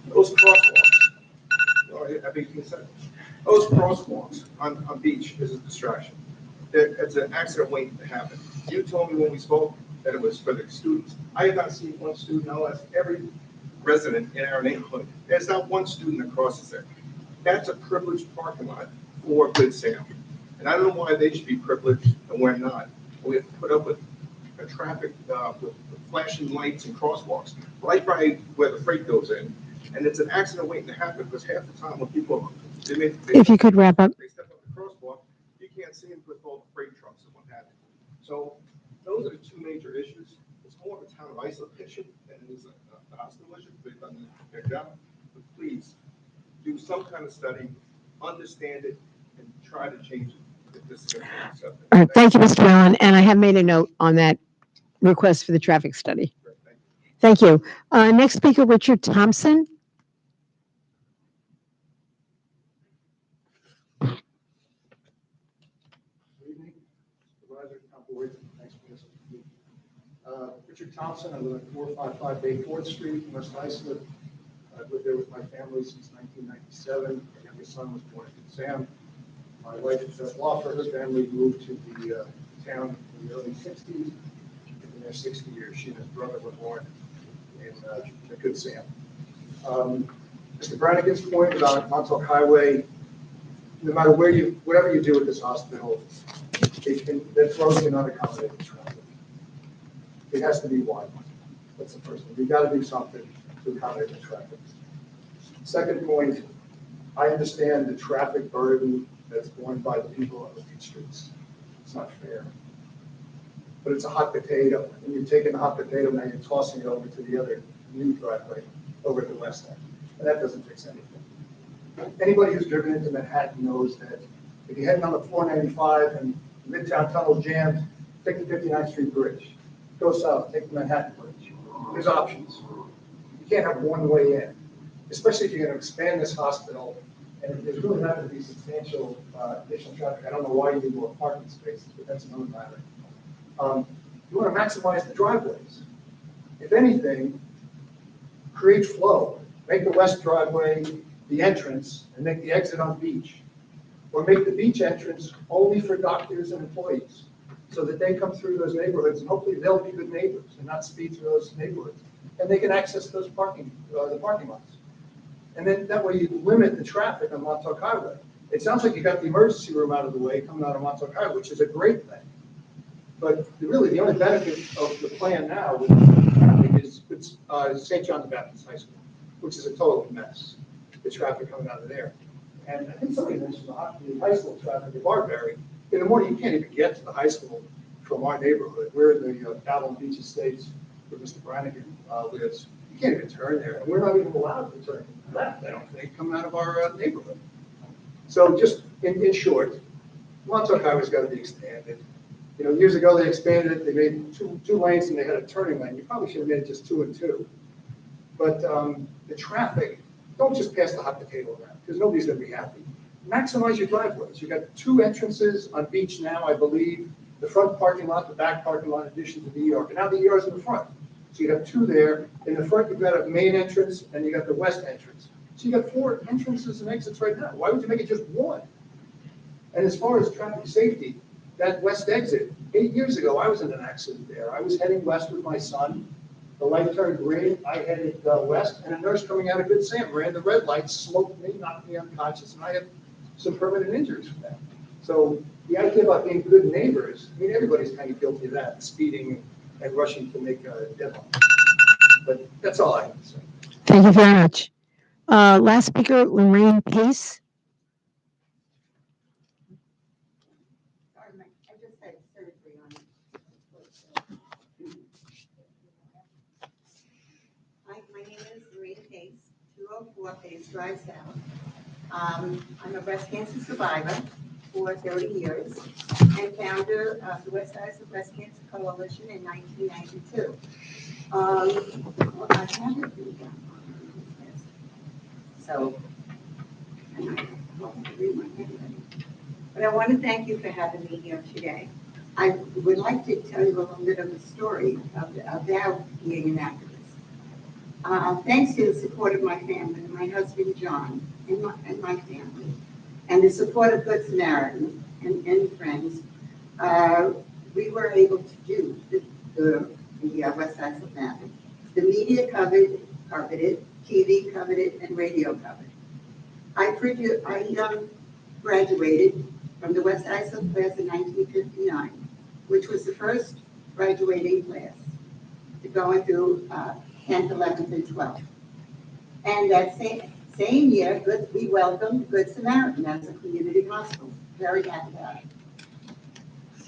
those crosswalks. I think you said those crosswalks on Beach is a distraction. It's an accident waiting to happen. You told me when we spoke that it was for the students. I have not seen one student. I'll ask every resident in our neighborhood. There's not one student that crosses there. That's a privileged parking lot for Good Sam. And I don't know why they should be privileged and we're not. We have to put up with a traffic with flashing lights and crosswalks right by where the freight goes in. And it's an accident waiting to happen because half the time when people, If you could wrap up. They step up the crosswalk, you can't see them with all the freight trucks and what have you. So those are the two major issues. It's more of a town of Islip issue than it is a hospital issue. They've done their job. But please do some kind of study, understand it, and try to change it. If this is going to be accepted. All right, thank you, Mr. Allen, and I have made a note on that request for the traffic study. Thank you. Next speaker, Richard Thompson. Good evening, Supervisor, Town Board. Thanks for listening. Richard Thompson, I live at 455 Bay 4th Street, West Islip. I've lived there with my family since 1997. My youngest son was born in Sam. My wife, Beth Loffer, her family moved to the town in the early 60s. In their 60 years, she and his brother were born in the Good Sam. Mr. Brannigan's point about Montauk Highway, no matter whatever you do at this hospital, that road cannot accommodate the traffic. It has to be wide. That's the first thing. You've got to do something to accommodate the traffic. Second point, I understand the traffic burden that's borne by the people on the beach streets. It's not fair. But it's a hot potato. And you're taking the hot potato, now you're tossing it over to the other new driveway over at the west end. And that doesn't fix anything. Anybody who's driven into Manhattan knows that if you're heading on the 495 and the Midtown Tunnel jammed, take the 59th Street Bridge. Go south, take the Manhattan Bridge. There's options. You can't have one way in, especially if you're going to expand this hospital. And there's really not going to be substantial additional traffic. I don't know why you need more parking spaces, but that's another matter. You want to maximize the driveways. If anything, create flow. Make the west driveway the entrance and make the exit on Beach. Or make the Beach entrance only for doctors and employees so that they come through those neighborhoods and hopefully they'll be good neighbors and not speed through those neighborhoods. And they can access those the parking lots. And then that way you limit the traffic on Montauk Highway. It sounds like you got the emergency room out of the way coming out of Montauk Highway, which is a great thing. But really, the only benefit of the plan now with traffic is St. John the Baptist High School, which is a total mess, the traffic coming out of there. And I think somebody mentioned the high school traffic at Barberry. In the morning, you can't even get to the high school from our neighborhood. We're in the Pavilion Beach Estates where Mr. Brannigan lives. You can't even turn there. And we're not even allowed to turn left, I don't think, coming out of our neighborhood. So just in short, Montauk Highway's got to be expanded. You know, years ago they expanded it. They made two lanes and they had a turning lane. You probably should have made it just 2 and 2. But the traffic, don't just pass the hot potato around because nobody's going to be happy. Maximize your driveways. You've got 2 entrances on Beach now, I believe. The front parking lot, the back parking lot, in addition to the ER. But now the ER is in the front. So you have 2 there. In the front, you've got a main entrance and you got the west entrance. So you got 4 entrances and exits right now. Why would you make it just 1? And as far as traffic safety, that west exit, 8 years ago, I was in an accident there. I was heading west with my son. The light turned green. I headed west, and a nurse coming out of Good Sam ran the red light, smoked me, knocked me unconscious, and I have some permanent injuries from that. So the idea about being good neighbors, I mean, everybody's kind of guilty of that, speeding and rushing to make a deadline. But that's all I have to say. Thank you very much. Last speaker, Lorraine Pace. I just had surgery on it. My name is Lorraine Pace, 204 Pace Drive South. I'm a breast cancer survivor. for 30 years and founder of the West Side Breast Cancer Coalition in 1992. I have it written down. So, but I want to thank you for having me here today. I would like to tell you a little bit of a story about being an activist. Thanks to the support of my family, my husband John, and my family, and the support of Good Samaritan and friends, we were able to do the West Side Samaritan. The media covered it, TV covered it, and radio covered it. I graduated from the West Islip class in 1959, which was the first graduating class to go into 10th, 11th, and 12th. And that same year, we welcomed Good Samaritan as a community hospital. Very happy about it.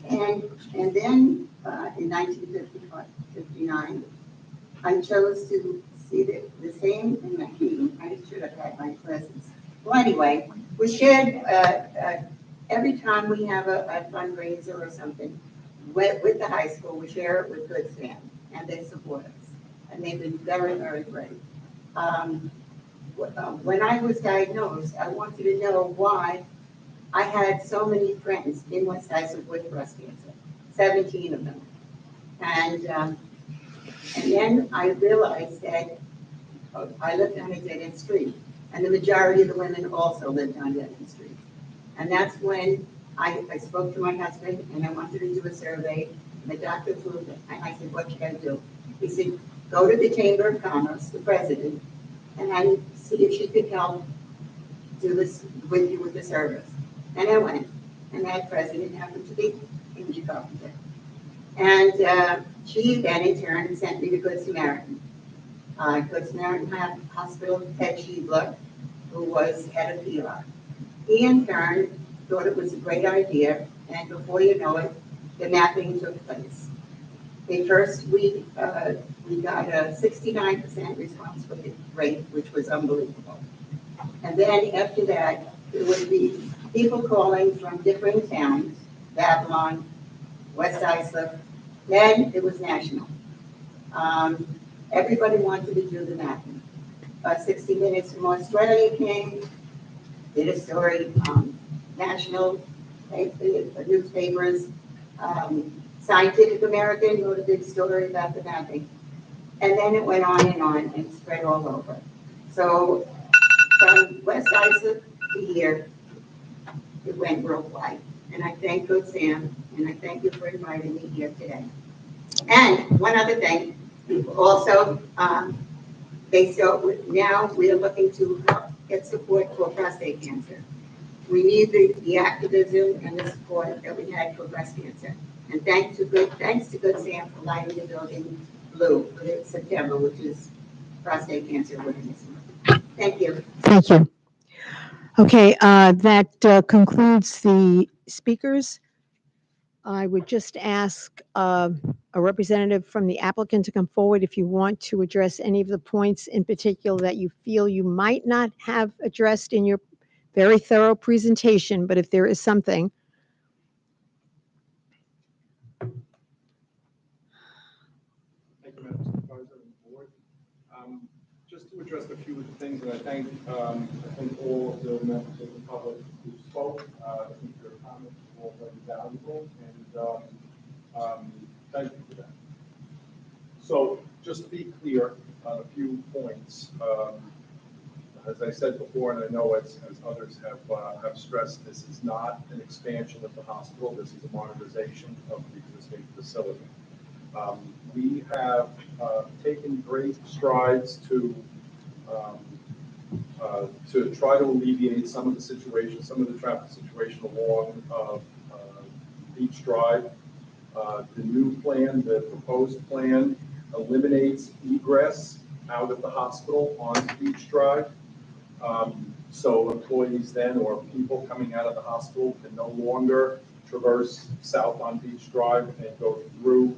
And then in 1959, I chose to see the same in my team. I should have had my presence. Well, anyway, we shared every time we have a fundraiser or something with the high school, we share it with Good Sam, and they support us. And they've been very, very great. When I was diagnosed, I wanted to know why I had so many friends in West Islip with breast cancer, 17 of them. And then I realized that I lived on a dead-end street, and the majority of the women also lived on dead-end streets. And that's when I spoke to my husband, and I wanted to do a survey, and the doctor approved it. And I said, what should I do? He said, go to the Chamber of Commerce, the president, and see if she could help do this with you with the service. And I went, and that president happened to be Angie Carpenter. And she then in turn sent me to Good Samaritan. Good Samaritan Hospital, Ted Schiebler, who was head of PR. He in turn thought it was a great idea, and before you know it, the mapping took place. The first week, we got a 69% response rate, which was unbelievable. And then after that, there would be people calling from different towns, Babylon, West Islip. Then it was national. Everybody wanted to do the mapping. 60 Minutes from Australia came, did a story, national newspapers, Scientific American wrote a big story about the mapping. And then it went on and spread all over. So from West Islip to here, it went worldwide. And I thank Good Sam, and I thank you for inviting me here today. And one other thing, also, now we are looking to get support for prostate cancer. We need the activism and the support that we had for breast cancer. And thanks to Good Sam for lighting the building blue for September, which is prostate cancer awareness month. Thank you. Thank you. Okay, that concludes the speakers. I would just ask a representative from the applicant to come forward if you want to address any of the points in particular that you feel you might not have addressed in your very thorough presentation, but if there is something. Thank you, Madam Supervisor and Board. Just to address a few of the things, and I thank all of the members of the public who spoke. I think their comments were all very valuable, and thank you for that. So just to be clear on a few points, as I said before, and I know as others have stressed, this is not an expansion of the hospital. This is a modernization of the existing facility. We have taken great strides to try to alleviate some of the situation, some of the traffic situation along Beach Drive. The new plan, the proposed plan, eliminates egress out of the hospital onto Beach Drive. So employees then, or people coming out of the hospital, can no longer traverse south on Beach Drive and go through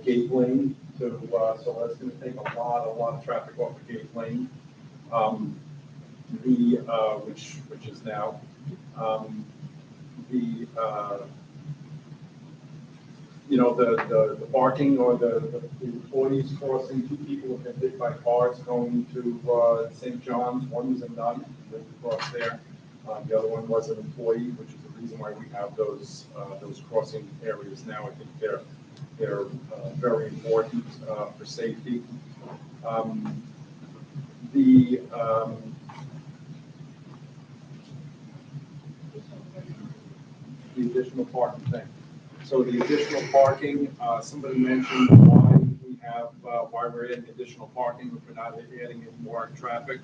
Gate Lane. So that's going to take a lot of traffic off of Gate Lane, which is now. the parking or the employees crossing. Two people have been hit by cars going to St. John's. One was a nun, lived across there. The other one was an employee, which is the reason why we have those crossing areas now. I think they're very important for safety. The additional parking thing. So the additional parking, somebody mentioned why we're adding additional parking if we're not adding any more traffic.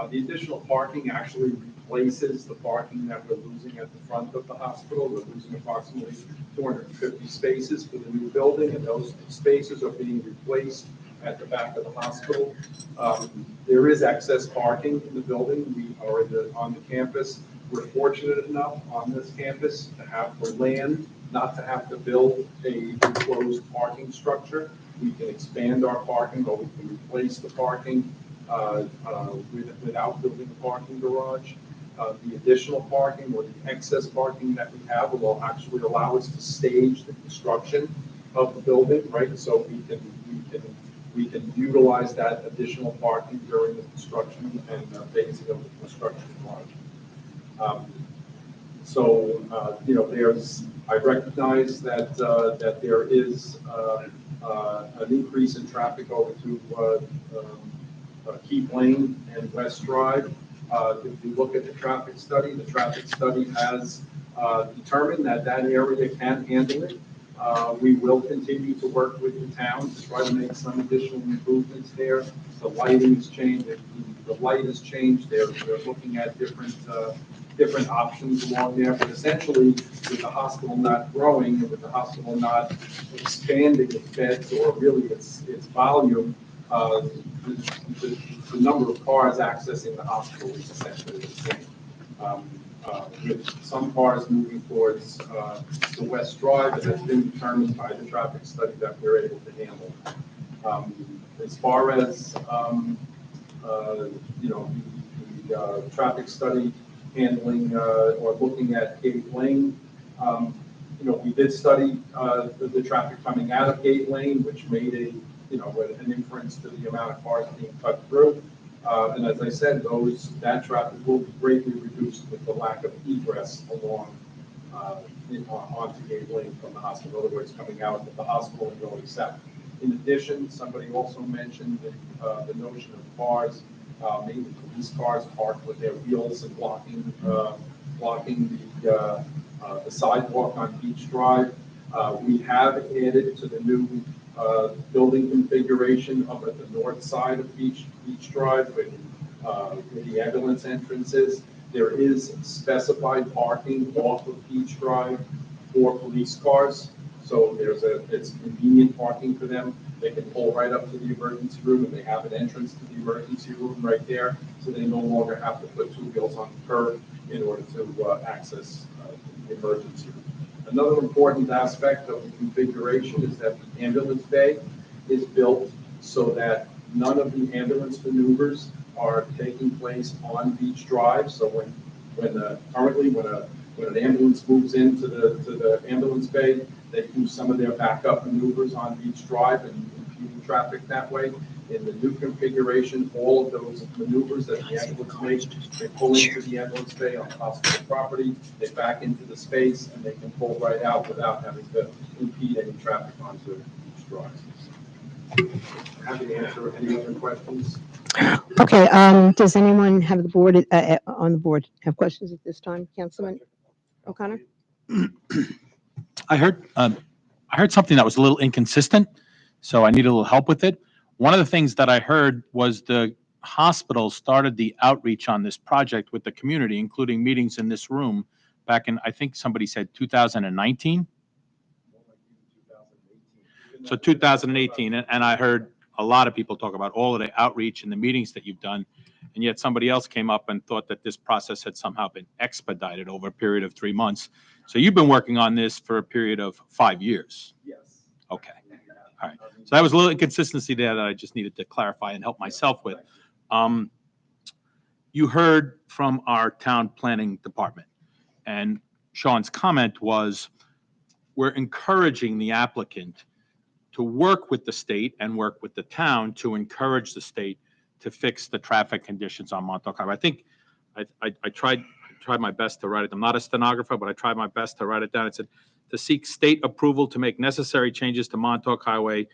The additional parking actually replaces the parking that we're losing at the front of the hospital. We're losing approximately 250 spaces for the new building, and those spaces are being replaced at the back of the hospital. There is excess parking in the building. We are on the campus. We're fortunate enough on this campus to have for land, not to have to build a enclosed parking structure. We can expand our parking, or we can replace the parking without building a parking garage. The additional parking or the excess parking that we have will actually allow us to stage the construction of the building, right? So we can utilize that additional parking during the construction and phasing of the construction project. I recognize that there is an increase in traffic over to Keep Lane and West Drive. If you look at the traffic study has determined that area can handle it. We will continue to work with the town to try to make some additional improvements there. The lighting has changed. The light has changed. They're looking at different options along there. But essentially, with the hospital not growing and with the hospital not expanding its beds or really its volume, the number of cars accessing the hospital is essentially the same. With some cars moving towards the West Drive, and that's been determined by the traffic study that we're able to handle. As far as the traffic study handling or looking at Gate Lane, we did study the traffic coming out of Gate Lane, which made an inference to the amount of cars being cut through. And as I said, that traffic will be greatly reduced with the lack of egress along onto Gate Lane from the hospital. In other words, coming out of the hospital and going south. In addition, somebody also mentioned the notion of cars, mainly police cars parked with their wheels and blocking the sidewalk on Beach Drive. We have added to the new building configuration up at the north side of Beach Drive with the ambulance entrances. There is specified parking off of Beach Drive for police cars. So it's convenient parking for them. They can pull right up to the emergency room, and they have an entrance to the emergency room right there. So they no longer have to put two wheels on the curb in order to access the emergency room. Another important aspect of the configuration is that the ambulance bay is built so that none of the ambulance maneuvers are taking place on Beach Drive. So when an ambulance moves into the ambulance bay, they do some of their backup maneuvers on Beach Drive and impeding traffic that way. In the new configuration, all of those maneuvers that the ambulance makes, they pull into the ambulance bay on hospital property, they back into the space, and they can pull right out without having to impede any traffic onto Beach Drive. Happy to answer any other questions. Okay, does anyone have the board, on the board, have questions at this time? Councilman O'Connor? I heard something that was a little inconsistent, so I need a little help with it. One of the things that I heard was the hospital started the outreach on this project with the community, including meetings in this room back in, I think somebody said 2019. So 2018, and I heard a lot of people talk about all of the outreach and the meetings that you've done, and yet somebody else came up and thought that this process had somehow been expedited over a period of 3 months. So you've been working on this for a period of 5 years? Yes. Okay. All right. So that was a little inconsistency there that I just needed to clarify and help myself with. You heard from our town planning department, and Sean's comment was, we're encouraging the applicant to work with the state and work with the town to encourage the state to fix the traffic conditions on Montauk Highway. I think I tried my best to write it. I'm not a stenographer, but I tried my best to write it down. It said, to seek state approval to make necessary changes to Montauk Highway,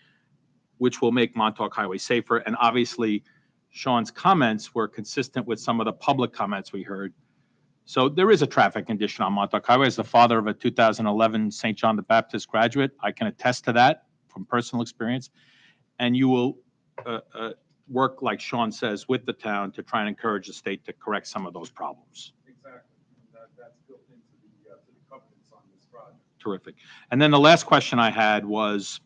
which will make Montauk Highway safer. And obviously, Sean's comments were consistent with some of the public comments we heard. So there is a traffic condition on Montauk Highway. As the father of a 2011 St. John the Baptist graduate, I can attest to that from personal experience. And you will work, like Sean says, with the town to try and encourage the state to correct some of those problems. Exactly. That's built into the covenants on this project. Terrific. And then the last question I had was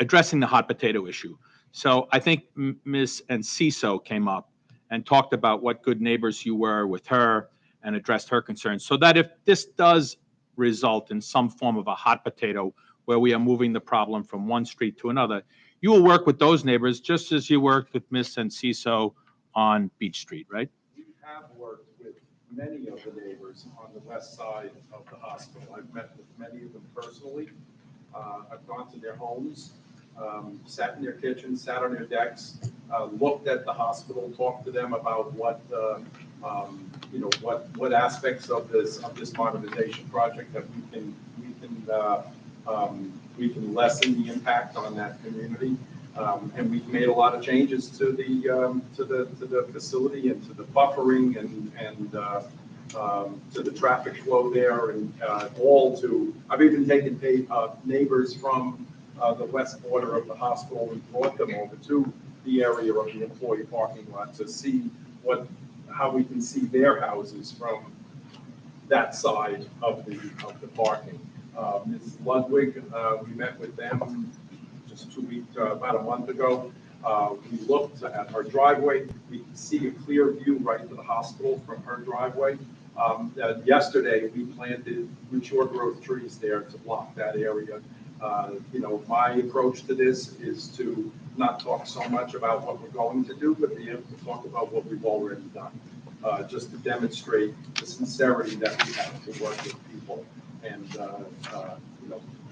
addressing the hot potato issue. So I think Ms. Enciso came up and talked about what good neighbors you were with her and addressed her concerns. So that if this does result in some form of a hot potato where we are moving the problem from one street to another, you will work with those neighbors just as you worked with Ms. Enciso on Beach Street, right? We have worked with many of the neighbors on the west side of the hospital. I've met with many of them personally. I've gone to their homes, sat in their kitchens, sat on their decks, looked at the hospital, talked to them about what aspects of this modernization project that we can lessen the impact on that community. And we've made a lot of changes to the facility and to the buffering and to the traffic flow there, and I've even taken neighbors from the west border of the hospital and brought them over to the area of the employee parking lot to see how we can see their houses from that side of the parking. Ms. Ludwig, we met with them just about a month ago. We looked at her driveway. We could see a clear view right to the hospital from her driveway. Yesterday, we planted mature growth trees there to block that area. My approach to this is to not talk so much about what we're going to do, but be able to talk about what we've already done, just to demonstrate the sincerity that we have to work with people and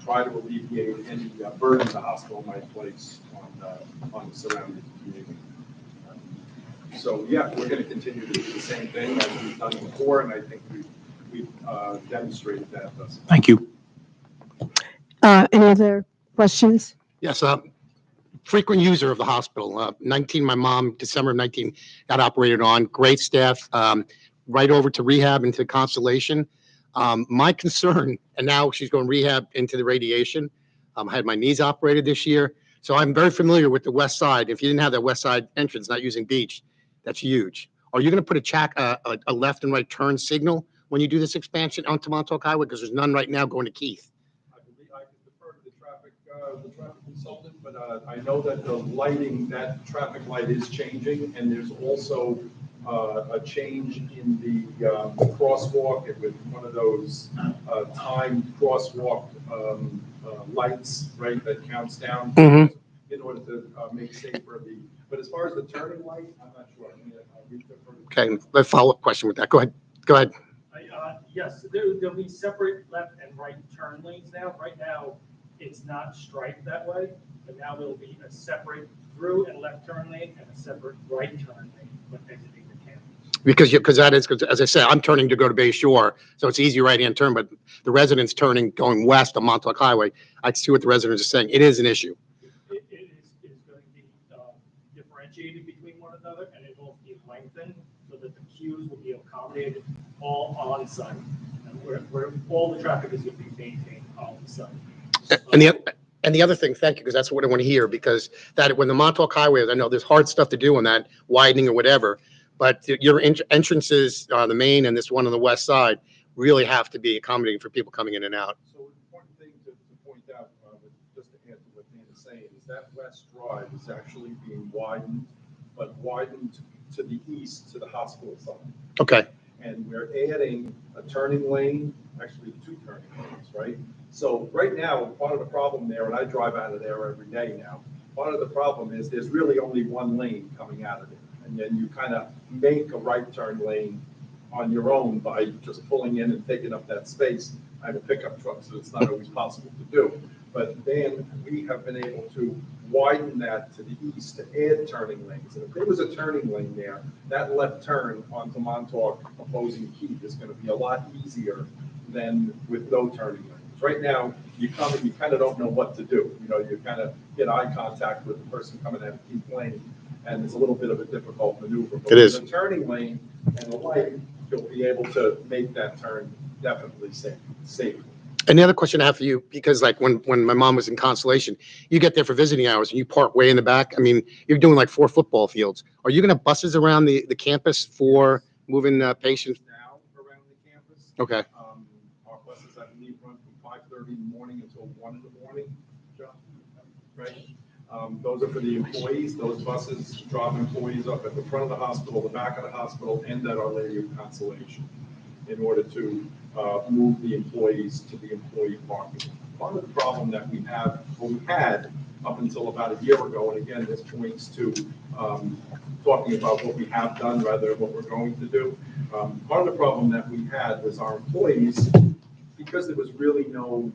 try to alleviate any burden the hospital might place on the surrounding community. So yeah, we're going to continue to do the same thing as we've done before, and I think we've demonstrated that. Thank you. Any other questions? Yes, frequent user of the hospital. 19, my mom, December of 19, got operated on. Great staff, right over to rehab into Constellation. My concern, and now she's going rehab into the radiation. I had my knees operated this year, so I'm very familiar with the west side. If you didn't have that west side entrance, not using Beach, that's huge. Are you going to put a left and right turn signal when you do this expansion onto Montauk Highway? Because there's none right now going to Keith. I can defer to the traffic consultant, but I know that the lighting, that traffic light is changing, and there's also a change in the crosswalk with one of those timed crosswalk lights, right, that counts down in order to make safer but as far as the turning light, I'm not sure. Okay, a follow-up question with that. Go ahead. Yes, there'll be separate left and right turn lanes now. Right now, it's not striped that way, but now there'll be a separate through and left turn lane and a separate right turn lane when exiting the campus. Because that is, as I said, I'm turning to go to Bay Shore, so it's easy right-hand turn, but the residents turning, going west on Montauk Highway, I see what the residents are saying. It is an issue. It is going to be differentiated between one another, and it will be lengthened so that the queues will be accommodated all on site, and where all the traffic is going to be maintained on site. And the other thing, thank you, because that's what I want to hear, because that when the Montauk Highway, I know there's hard stuff to do on that, widening or whatever, but your entrances on the main and this one on the west side really have to be accommodating for people coming in and out. So an important thing to point out, just to add to what Dan is saying, is that West Drive is actually being widened, but widened to the east to the hospital side. Okay. And we're adding a turning lane, actually 2 turning lanes, right? So right now, part of the problem there, and I drive out of there every day now, part of the problem is there's really only one lane coming out of there. And then you kind of make a right turn lane on your own by just pulling in and taking up that space. I have a pickup truck, so it's not always possible to do. But then we have been able to widen that to the east to add turning lanes. And if there was a turning lane there, that left turn onto Montauk opposing Keith is going to be a lot easier than with no turning lanes. Right now, you come and you kind of don't know what to do. You know, you kind of get eye contact with the person coming out of Keith Lane, and it's a little bit of a difficult maneuver. But It is. with a turning lane and the light, you'll be able to make that turn definitely safe. And the other question I have for you, because like when my mom was in Constellation, you get there for visiting hours and you park way in the back. I mean, you're doing like 4 football fields. Are you going to have buses around the campus for moving patients? Now around the campus. Okay. Our buses, I believe, run from 5:30 in the morning until 1 in the morning, John, right? Those are for the employees. Those buses drop employees up at the front of the hospital, the back of the hospital, and at Our Lady of Consolation in order to move the employees to the employee parking. Part of the problem that we have, or we had up until about a year ago, and again, this points to talking about what we have done rather than what we're going to do. Part of the problem that we had was our employees, because there was really no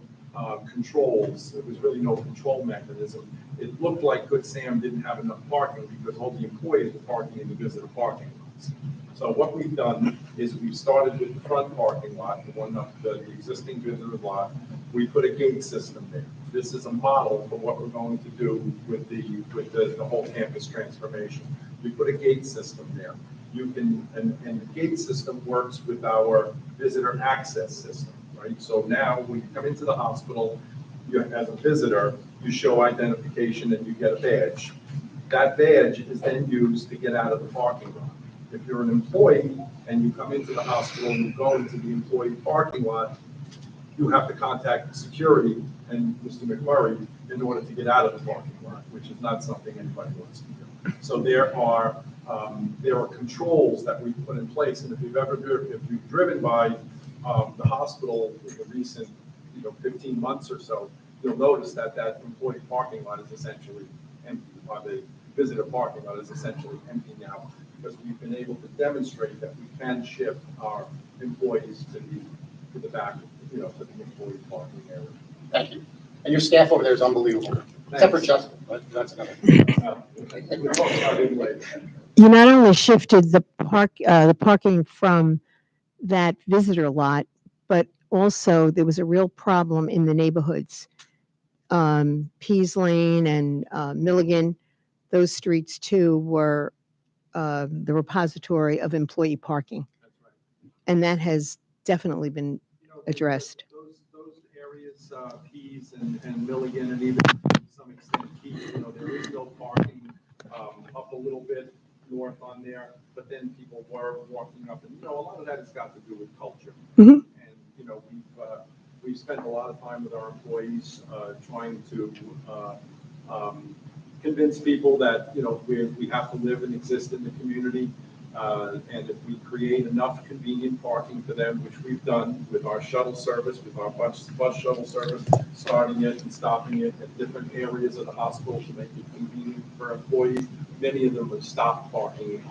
controls, there was really no control mechanism. It looked like Good Sam didn't have enough parking because all the employees were parking in the visitor parking lots. So what we've done is we've started with the front parking lot, the one up the existing visitor lot. We put a gate system there. This is a model for what we're going to do with the whole campus transformation. We put a gate system there. You can, and the gate system works with our visitor access system, right? So now when you come into the hospital, you, as a visitor, you show identification and you get a badge. That badge is then used to get out of the parking lot. If you're an employee and you come into the hospital and you go into the employee parking lot, you have to contact security and Mr. McMurray in order to get out of the parking lot, which is not something anybody wants to do. So there are controls that we put in place, and if you've driven by the hospital in the recent 15 months or so, you'll notice that employee parking lot is essentially empty, or the visitor parking lot is essentially empty now, because we've been able to demonstrate that we can shift our employees to the back, to the employee parking area. Thank you. And your staff over there is unbelievable. Except for Justin, but that's another. We'll talk about it later. You not only shifted the parking from that visitor lot, but also there was a real problem in the neighborhoods. Pease Lane and Milligan, those streets too were the repository of employee parking. That's right. And that has definitely been addressed. Those areas, Pease and Milligan, and even to some extent Keith, there is no parking up a little bit north on there, but then people were walking up, and a lot of that has got to do with culture. Mm-hmm. And we've spent a lot of time with our employees trying to convince people that we have to live and exist in the community, and if we create enough convenient parking for them, which we've done with our shuttle service, with our bus shuttle service, starting it and stopping it at different areas of the hospital to make it convenient for employees. Many of them have stopped parking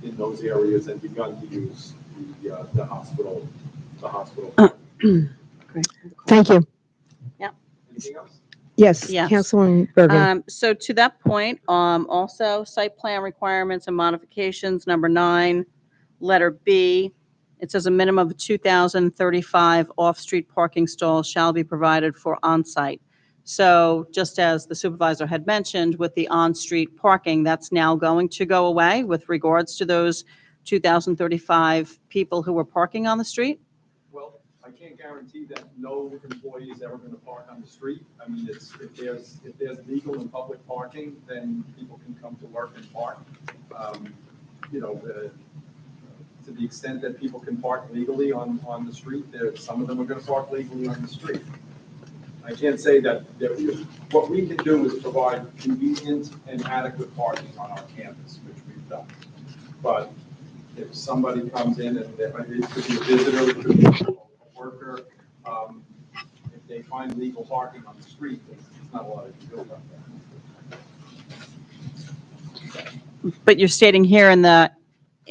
in those areas and begun to use the hospital. Great. Thank you. Anything else? Yes, Yes. Councilwoman Bergen. So to that point, also site plan requirements and modifications, number 9, letter B, it says a minimum of 2,035 off-street parking stalls shall be provided for on-site. So just as the supervisor had mentioned with the on-street parking, that's now going to go away with regards to those 2,035 people who were parking on the street? Well, I can't guarantee that no employee is ever going to park on the street. I mean, if there's legal and public parking, then people can come to work and park. To the extent that people can park legally on the street, some of them are going to park legally on the street. I can't say that what we can do is provide convenient and adequate parking on our campus, which we've done. But if somebody comes in, and it could be a visitor, it could be a worker, if they find legal parking on the street, there's not a lot you can do about that. But you're stating here in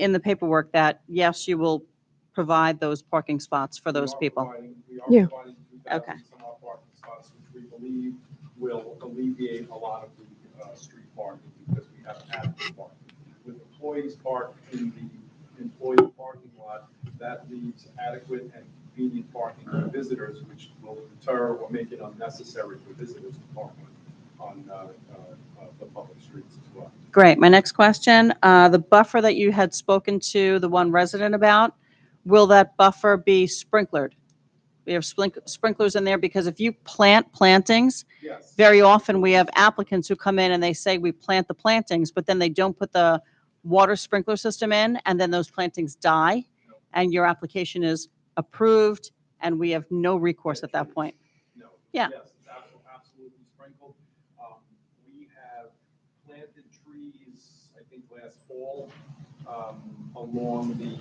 in the paperwork that, yes, you will provide those parking spots for those people. We are Yeah. providing Okay. 2,000 some odd parking spots, which we believe will alleviate a lot of the street parking because we have adequate parking. With employees parked in the employee parking lot, that leaves adequate and convenient parking for visitors, which will deter or make it unnecessary for visitors to park on the public streets as well. Great. My next question, the buffer that you had spoken to the one resident about, will that buffer be sprinklered? We have sprinklers in there because if you plant plantings, Yes. very often we have applicants who come in and they say we plant the plantings, but then they don't put the water sprinkler system in, and then those plantings die, and your application is approved, and we have no recourse at that point. No. Yeah. Yes, it's absolutely sprinkled. We have planted trees, I think last fall, along the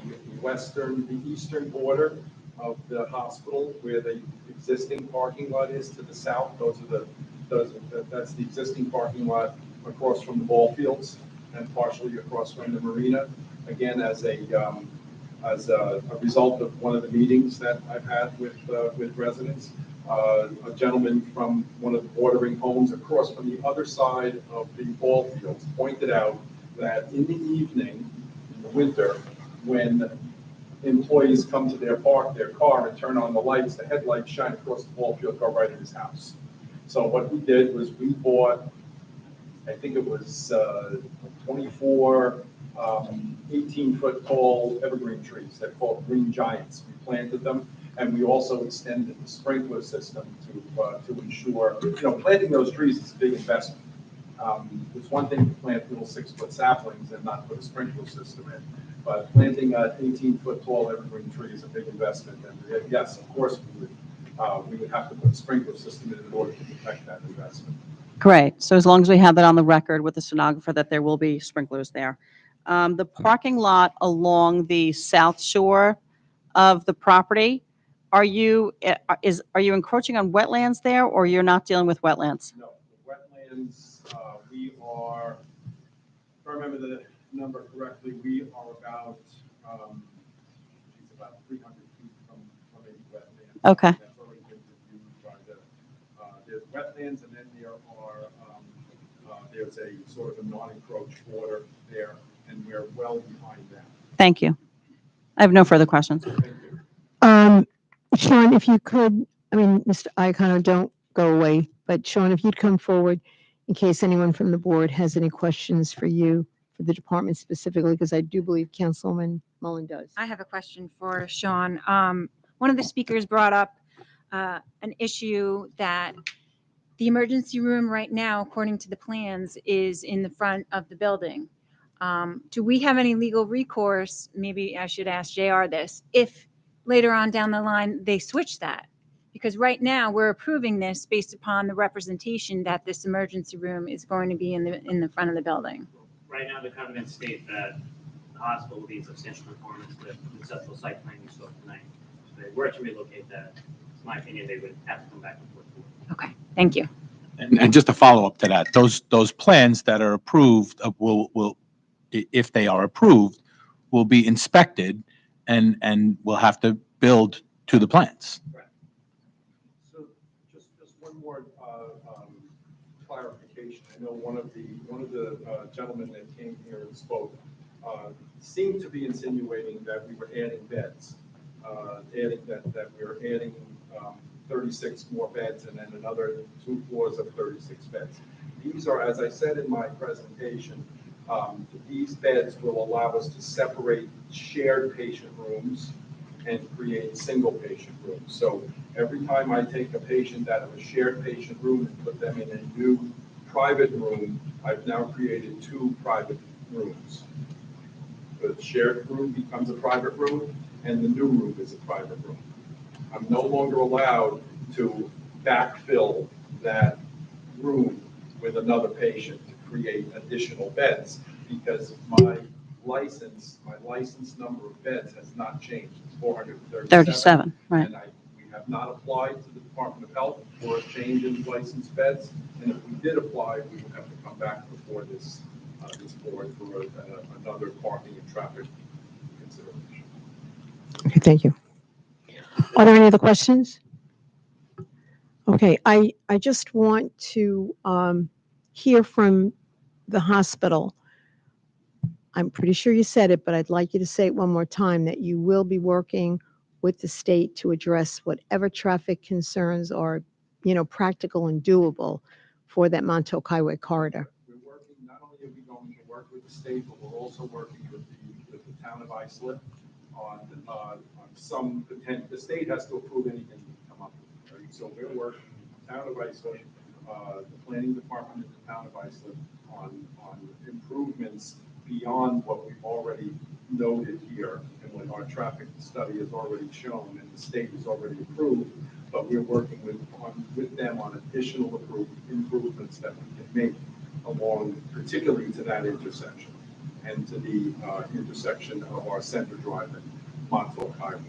eastern border of the hospital where the existing parking lot is to the south. That's the existing parking lot across from the ball fields and partially across from the marina. Again, as a result of one of the meetings that I've had with residents, a gentleman from one of the bordering homes across from the other side of the ball fields pointed out that in the evening, in the winter, when employees come to their car and turn on the lights, the headlights shine across the ball field, go right in his house. So what we did was we bought, I think it was 24 18-foot tall evergreen trees. They're called green giants. We planted them, and we also extended the sprinkler system to ensure, planting those trees is a big investment. It's one thing to plant little 6-foot saplings and not put a sprinkler system in, but planting an 18-foot tall evergreen tree is a big investment. And yes, of course, we would have to put a sprinkler system in order to protect that investment. Great. So as long as we have that on the record with the stenographer that there will be sprinklers there. The parking lot along the south shore of the property, are you encroaching on wetlands there, or you're not dealing with wetlands? No, the wetlands, we are, if I remember the number correctly, we are about 300 feet from any wetlands. Okay. That's already been reviewed by there's wetlands, and then there's a sort of a non-encroach border there, and we're well behind that. Thank you. I have no further questions. Thank you. Sean, if you could, Mr. Iacono, don't go away, but Sean, if you'd come forward in case anyone from the board has any questions for you, for the department specifically, because I do believe Councilwoman Mullen does. I have a question for Sean. One of the speakers brought up an issue that the emergency room right now, according to the plans, is in the front of the building. Do we have any legal recourse? Maybe I should ask JR this, if later on down the line they switch that? Because right now we're approving this based upon the representation that this emergency room is going to be in the front of the building. Right now, the covenants state that the hospital will be in substantial conformance with the conceptual site plan you saw tonight. If they were to relocate that, in my opinion, they would have to come back before the board. Okay, thank you. And just a follow up to that, those plans that are approved will, if they are approved, will be inspected and will have to build to the plans. Right. So just one more clarification. I know one of the gentlemen that came here and spoke seemed to be insinuating that we were adding beds, that we were adding 36 more beds and then another 2 floors of 36 beds. These are, as I said in my presentation, these beds will allow us to separate shared patient rooms and create single patient rooms. So every time I take a patient out of a shared patient room and put them in a new private room, I've now created 2 private rooms. The shared room becomes a private room, and the new room is a private room. I'm no longer allowed to backfill that room with another patient to create additional beds because my license number of beds has not changed. It's 437. Right. And we have not applied to the Department of Health for a change in licensed beds. And if we did apply, we would have to come back before this board for another parking and traffic consideration. Okay, thank you. Are there any other questions? Okay, I just want to hear from the hospital. I'm pretty sure you said it, but I'd like you to say it one more time, that you will be working with the state to address whatever traffic concerns are, practical and doable for that Montauk Highway corridor. We're working, not only are we going to work with the state, but we're also working with the town of Islip on some potential. The state has to approve anything we come up with, right? So we're working with the town of Islip, the planning department in the town of Islip on improvements beyond what we've already noted here and what our traffic study has already shown and the state has already approved. But we're working with them on additional improvements that we can make along, particularly to that intersection and to the intersection of our Center Drive and Montauk Highway.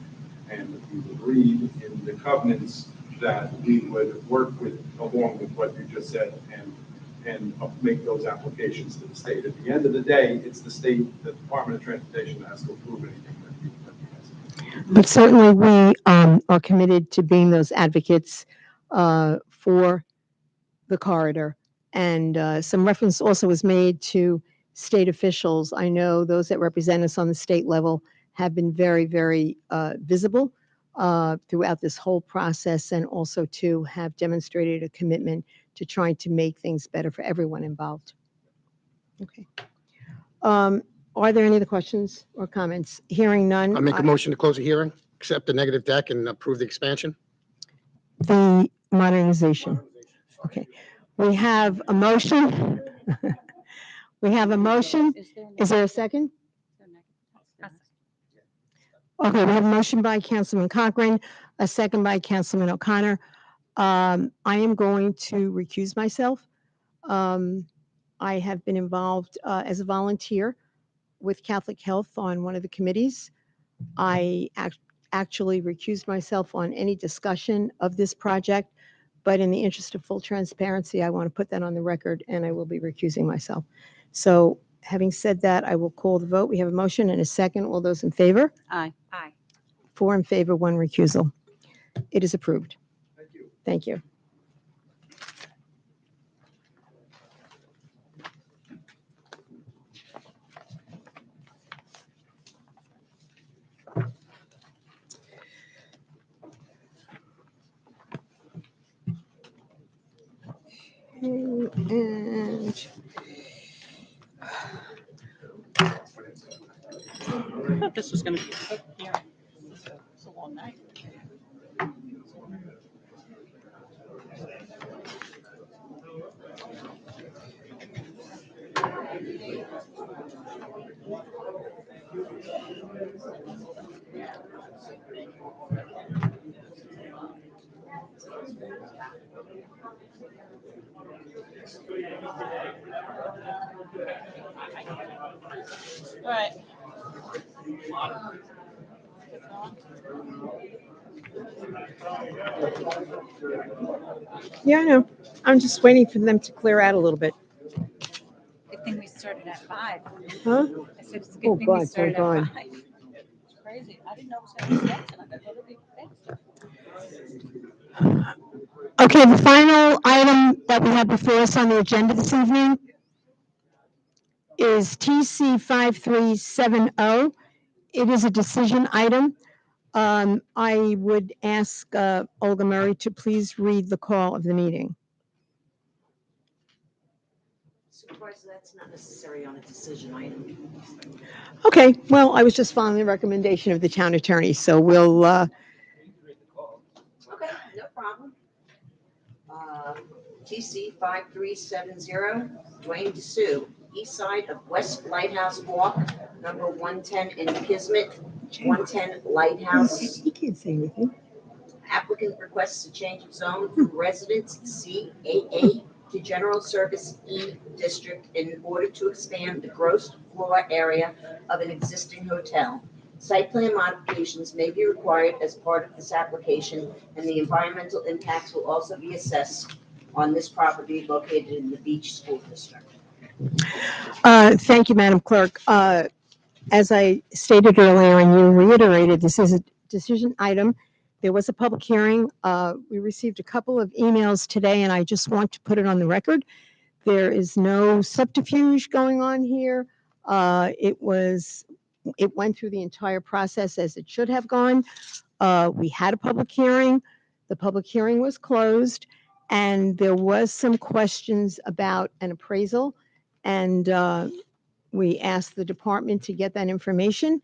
And we've agreed in the covenants that we would work along with what you just said and make those applications to the state. At the end of the day, it's the state, the Department of Transportation that has to approve anything that we But certainly we are committed to being those advocates for the corridor. And some reference also was made to state officials. I know those that represent us on the state level have been very, very visible throughout this whole process, and also to have demonstrated a commitment to trying to make things better for everyone involved. Okay. Are there any other questions or comments? Hearing none. I make a motion to close the hearing, accept the negative deck, and approve the expansion. The modernization. Okay. We have a motion. We have a motion. Is there a second? Okay, we have a motion by Councilman Cochran, a second by Councilman O'Connor. I am going to recuse myself. I have been involved as a volunteer with Catholic Health on one of the committees. I actually recused myself on any discussion of this project, but in the interest of full transparency, I want to put that on the record, and I will be recusing myself. So having said that, I will call the vote. We have a motion and a second. All those in favor? Aye. Aye. 4 in favor, 1 recusal. It is approved. Thank you. Thank you. And I thought this was going to be a quick hearing. It's a long night. All right. yeah, I know. I'm just waiting for them to clear out a little bit. Good thing we started at 5. Huh? I said it's a Oh, good thing we God, started thank at God. 5. It's crazy. I didn't know it was going to be fixed, and I thought it would be fixed. Okay, the final item that we have before us on the agenda this evening is TC 5370. It is a decision item. I would ask Olga Murray to please read the call of the meeting. Supervisor, that's not necessary on a decision item. Okay, well, I was just following the recommendation of the town attorney, so we'll, Okay, no problem. TC 5370, Dwayne DeSue, east side of West Lighthouse Walk, number 110 in Kismet, 110 Lighthouse. he can't say anything. Applicant requests a change of zone from residence CAA to general service E district in order to expand the gross floor area of an existing hotel. Site plan modifications may be required as part of this application, and the environmental impacts will also be assessed on this property located in the Beach School District. Thank you, Madam Clerk. as I stated earlier, and you reiterated, this is a decision item. There was a public hearing. We received a couple of emails today, and I just want to put it on the record. There is no subterfuge going on here. It went through the entire process as it should have gone. We had a public hearing. The public hearing was closed, and there was some questions about an appraisal. And we asked the department to get that information,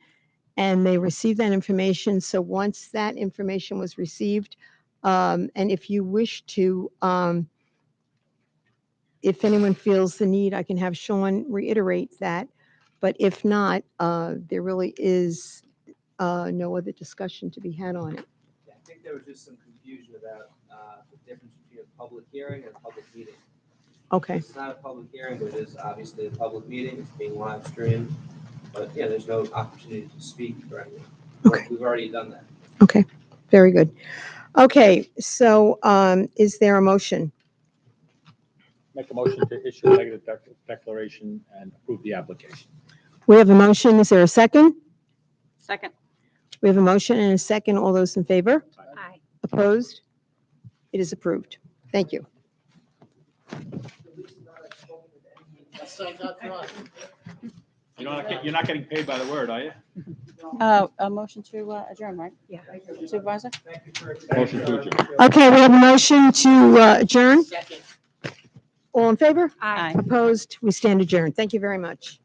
and they received that information. So once that information was received, and if you wish to, if anyone feels the need, I can have Sean reiterate that. But if not, there really is no other discussion to be had on it. Yeah, I think there was just some confusion about the difference between a public hearing and a public meeting. Okay. It's not a public hearing, but it is obviously a public meeting, it's being live streamed. But yeah, there's no opportunity to speak or anything. Okay. We've already done that. Okay, very good. Okay, so is there a motion? Make a motion to issue a negative declaration and approve the application. We have a motion. Is there a second? Second. We have a motion and a second. All those in favor? Aye. Opposed? It is approved. Thank you. You're not getting paid by the word, are you? A motion to adjourn, right? Yeah. Supervisor? Motion to adjourn. Okay, we have a motion to adjourn. All in favor? Aye. Opposed? We stand adjourned. Thank you very much.